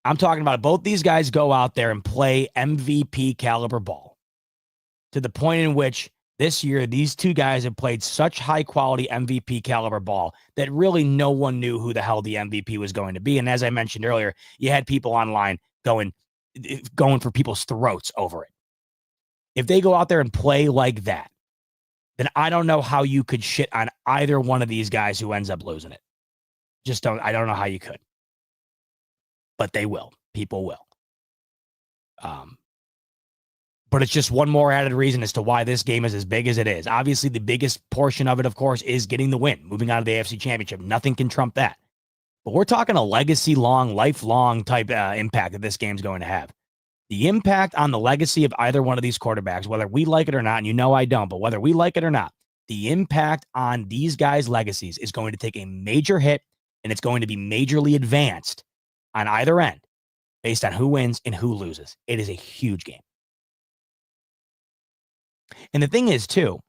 Speaker 4: I'm talking about both these guys go out there and play MVP caliber ball to the point in which this year, these two guys have played such high quality MVP caliber ball that really no one knew who the hell the MVP was going to be. And as I mentioned earlier, you had people online going for people's throats over it. If they go out there and play like that, then I don't know how you could shit on either one of these guys who ends up losing it. I don't know how you could. But they will. People will. But it's just one more added reason as to why this game is as big as it is. Obviously, the biggest portion of it, of course, is getting the win, moving out of the AFC Championship. Nothing can trump that. But we're talking a legacy-long, lifelong type impact that this game's going to have. The impact on the legacy of either one of these quarterbacks, whether we like it or not, and you know I don't, but whether we like it or not, the impact on these guys' legacies is going to take a major hit, and it's going to be majorly advanced on either end based on who wins and who loses. It is a huge game. And the thing is, too,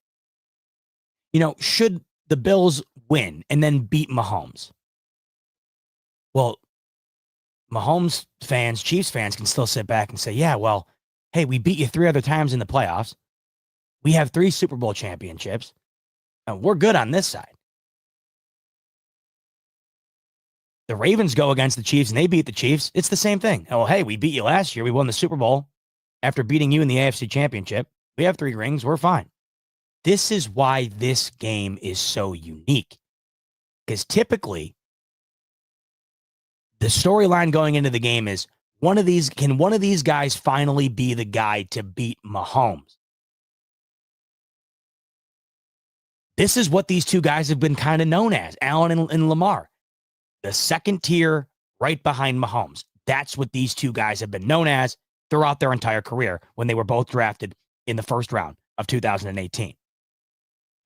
Speaker 4: should the Bills win and then beat Mahomes, Well, Mahomes fans, Chiefs fans can still sit back and say, yeah, well, hey, we beat you 3 other times in the playoffs. We have 3 Super Bowl championships. And we're good on this side. The Ravens go against the Chiefs and they beat the Chiefs. It's the same thing. Oh, hey, we beat you last year. We won the Super Bowl after beating you in the AFC Championship. We have 3 rings. We're fine. This is why this game is so unique. Because typically, the storyline going into the game is can one of these guys finally be the guy to beat Mahomes? This is what these two guys have been kind of known as, Allen and Lamar. The second tier right behind Mahomes. That's what these two guys have been known as throughout their entire career when they were both drafted in the first round of 2018.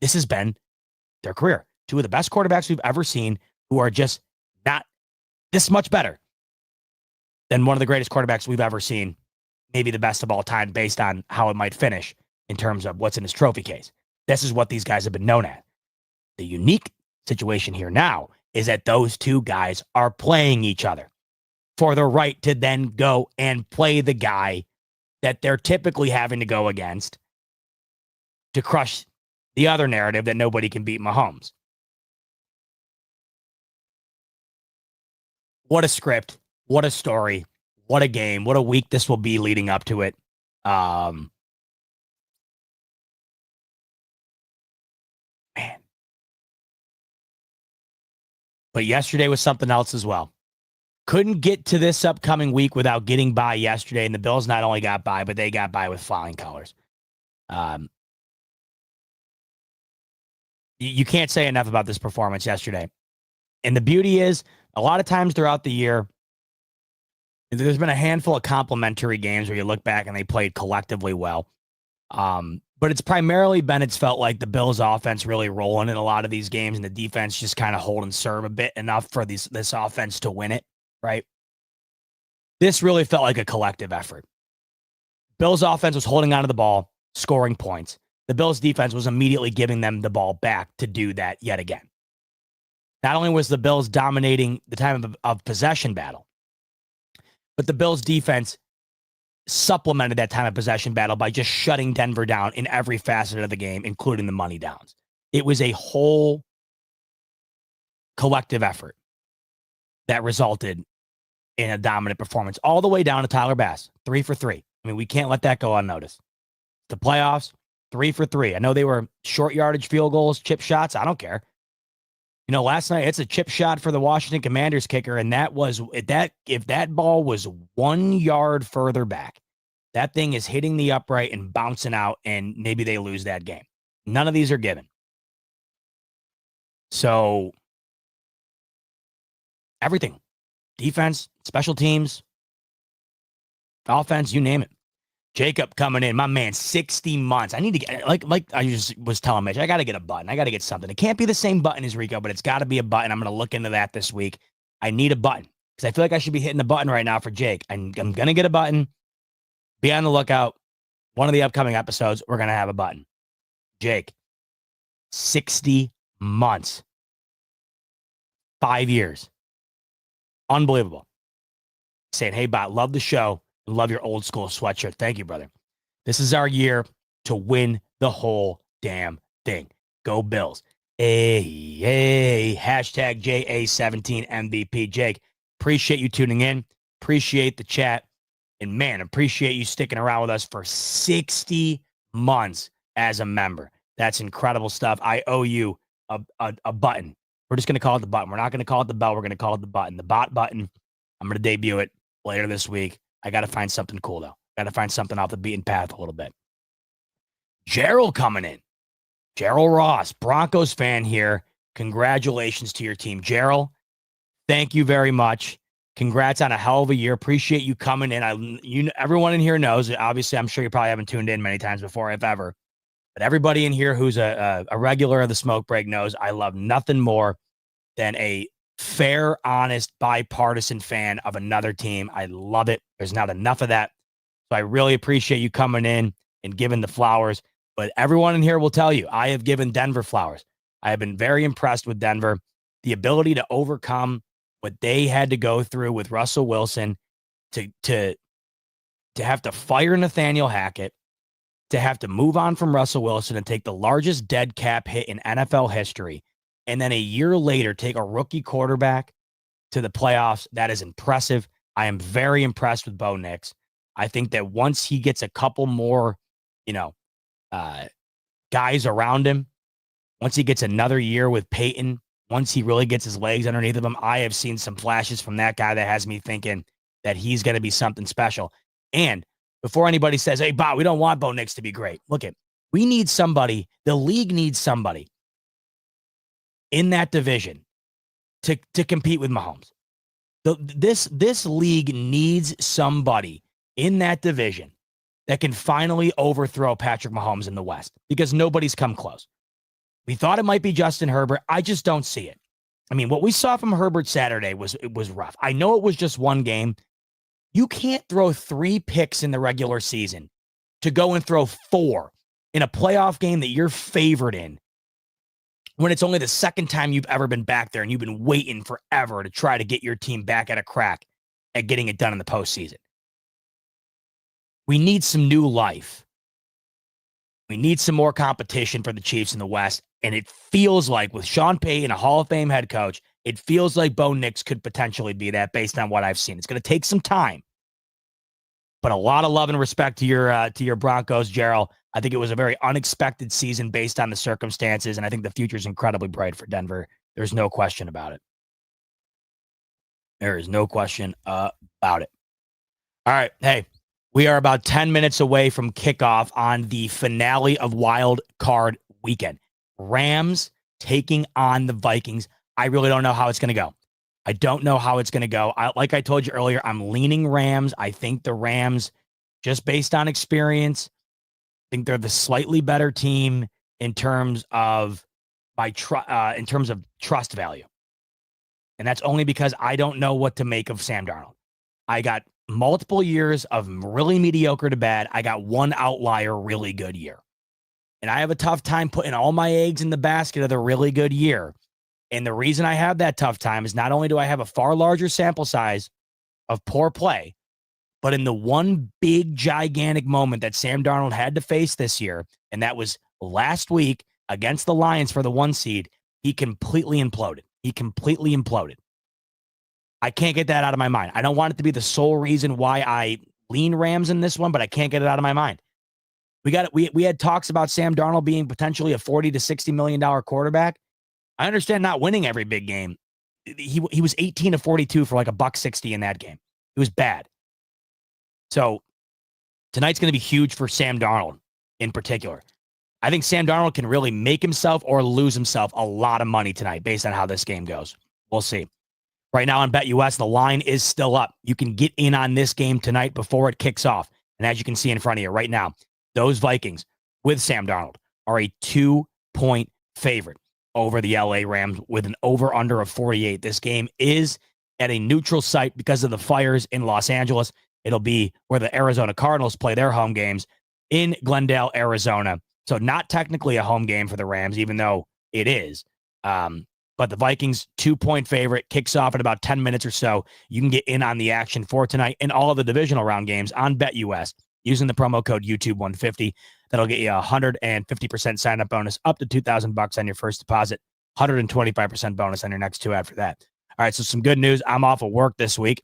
Speaker 4: This has been their career. 2 of the best quarterbacks we've ever seen who are just not this much better than one of the greatest quarterbacks we've ever seen, maybe the best of all time based on how it might finish in terms of what's in his trophy case. This is what these guys have been known as. The unique situation here now is that those 2 guys are playing each other for the right to then go and play the guy that they're typically having to go against to crush the other narrative that nobody can beat Mahomes. What a script. What a story. What a game. What a week this will be leading up to it. Man. But yesterday was something else as well. Couldn't get to this upcoming week without getting by yesterday, and the Bills not only got by, but they got by with flying colors. You can't say enough about this performance yesterday. And the beauty is, a lot of times throughout the year, there's been a handful of complimentary games where you look back and they played collectively well. But it's primarily been, it's felt like the Bills offense really rolling in a lot of these games and the defense just kind of hold and serve a bit enough for this offense to win it, right? This really felt like a collective effort. Bills offense was holding onto the ball, scoring points. The Bills defense was immediately giving them the ball back to do that yet again. Not only was the Bills dominating the time of possession battle, but the Bills defense supplemented that time of possession battle by just shutting Denver down in every facet of the game, including the money downs. It was a whole collective effort that resulted in a dominant performance all the way down to Tyler Bass, 3 for 3. I mean, we can't let that go unnoticed. The playoffs, 3 for 3. I know they were short yardage field goals, chip shots. I don't care. You know, last night it's a chip shot for the Washington Commanders kicker, and that was if that ball was 1 yard further back, that thing is hitting the upright and bouncing out, and maybe they lose that game. None of these are given. So everything, defense, special teams, offense, you name it. Jacob coming in, my man, 60 months. I need to get, like I just was telling Mitch, I got to get a button. I got to get something. It can't be the same button as Rico, but it's got to be a button. I'm going to look into that this week. I need a button because I feel like I should be hitting the button right now for Jake. I'm going to get a button. Be on the lookout. One of the upcoming episodes, we're going to have a button. Jake, 60 months. 5 years. Unbelievable. Saying, hey, bot, love the show. Love your old school sweatshirt. Thank you, brother. This is our year to win the whole damn thing. Go Bills. Hey, hashtag JA17 MVP. Jake, appreciate you tuning in. Appreciate the chat. And man, appreciate you sticking around with us for 60 months as a member. That's incredible stuff. I owe you a button. We're just going to call it the button. We're not going to call it the bell. We're going to call it the button. The bot button. I'm going to debut it later this week. I got to find something cool, though. Got to find something off the beaten path a little bit. Gerald coming in. Gerald Ross, Broncos fan here. Congratulations to your team. Gerald, thank you very much. Congrats on a hell of a year. Appreciate you coming in. Everyone in here knows. Obviously, I'm sure you probably haven't tuned in many times before, if ever. But everybody in here who's a regular of the smoke break knows I love nothing more than a fair, honest, bipartisan fan of another team. I love it. There's not enough of that. So I really appreciate you coming in and giving the flowers. But everyone in here will tell you, I have given Denver flowers. I have been very impressed with Denver. The ability to overcome what they had to go through with Russell Wilson to have to fire Nathaniel Hackett, to have to move on from Russell Wilson and take the largest dead cap hit in NFL history, and then a year later take a rookie quarterback to the playoffs. That is impressive. I am very impressed with Bo Nix. I think that once he gets a couple more, guys around him, once he gets another year with Peyton, once he really gets his legs underneath of him, I have seen some flashes from that guy that has me thinking that he's going to be something special. And before anybody says, hey, Bob, we don't want Bo Nix to be great. Look, we need somebody, the league needs somebody in that division to compete with Mahomes. This league needs somebody in that division that can finally overthrow Patrick Mahomes in the West, because nobody's come close. We thought it might be Justin Herbert. I just don't see it. I mean, what we saw from Herbert Saturday was rough. I know it was just one game. You can't throw 3 picks in the regular season to go and throw 4 in a playoff game that you're favored in, when it's only the second time you've ever been back there and you've been waiting forever to try to get your team back at a crack at getting it done in the postseason. We need some new life. We need some more competition for the Chiefs in the West. And it feels like with Sean Payton, a Hall of Fame head coach, it feels like Bo Nix could potentially be that based on what I've seen. It's going to take some time, but a lot of love and respect to your Broncos, Gerald. I think it was a very unexpected season based on the circumstances, and I think the future is incredibly bright for Denver. There's no question about it. There is no question about it. All right, hey, we are about 10 minutes away from kickoff on the finale of Wild Card weekend. Rams taking on the Vikings. I really don't know how it's going to go. I don't know how it's going to go. Like I told you earlier, I'm leaning Rams. I think the Rams, just based on experience, I think they're the slightly better team in terms of trust value. And that's only because I don't know what to make of Sam Darnold. I got multiple years of really mediocre to bad. I got one outlier really good year. And I have a tough time putting all my eggs in the basket of the really good year. And the reason I have that tough time is not only do I have a far larger sample size of poor play, but in the one big, gigantic moment that Sam Darnold had to face this year, and that was last week against the Lions for the 1 seed, he completely imploded. I can't get that out of my mind. I don't want it to be the sole reason why I lean Rams in this one, but I can't get it out of my mind. We had talks about Sam Darnold being potentially a $40 to $60 million quarterback. I understand not winning every big game. He was 18 to 42 for like $160 in that game. It was bad. So tonight's going to be huge for Sam Darnold in particular. I think Sam Darnold can really make himself or lose himself a lot of money tonight based on how this game goes. We'll see. Right now on BetUS, the line is still up. You can get in on this game tonight before it kicks off. And as you can see in front of you right now, those Vikings with Sam Darnold are a 2-point favorite over the LA Rams with an over-under of 48. This game is at a neutral site because of the fires in Los Angeles. It'll be where the Arizona Cardinals play their home games in Glendale, Arizona. So not technically a home game for the Rams, even though it is. But the Vikings, 2-point favorite, kicks off in about 10 minutes or so. You can get in on the action for tonight in all of the divisional round games on BetUS using the promo code YouTube150. That'll get you a 150% sign-up bonus up to $2,000 on your first deposit, 125% bonus on your next 2 after that. All right, so some good news. I'm off of work this week,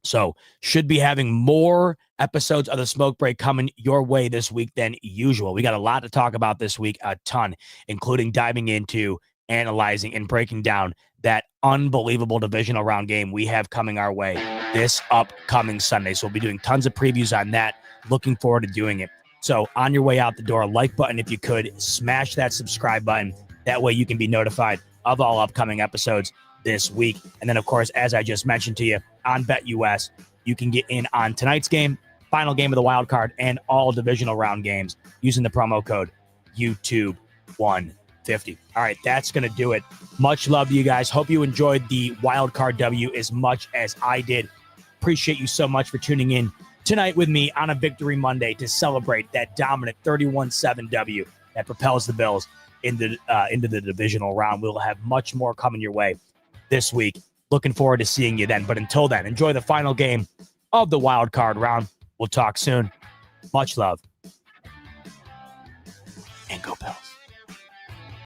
Speaker 4: so should be having more episodes of the Smoke Break coming your way this week than usual. We got a lot to talk about this week, a ton, including diving into, analyzing, and breaking down that unbelievable divisional round game we have coming our way this upcoming Sunday. So we'll be doing tons of previews on that. Looking forward to doing it. So on your way out the door, like button if you could, smash that subscribe button. That way you can be notified of all upcoming episodes this week. And then, of course, as I just mentioned to you, on BetUS, you can get in on tonight's game, final game of the wild card, and all divisional round games using the promo code YouTube150. All right, that's going to do it. Much love to you guys. Hope you enjoyed the wild card W as much as I did. Appreciate you so much for tuning in tonight with me on a Victory Monday to celebrate that dominant 31-7 W that propels the Bills into the divisional round. We'll have much more coming your way this week. Looking forward to seeing you then. But until then, enjoy the final game of the wild card round. We'll talk soon. Much love. And go Bills.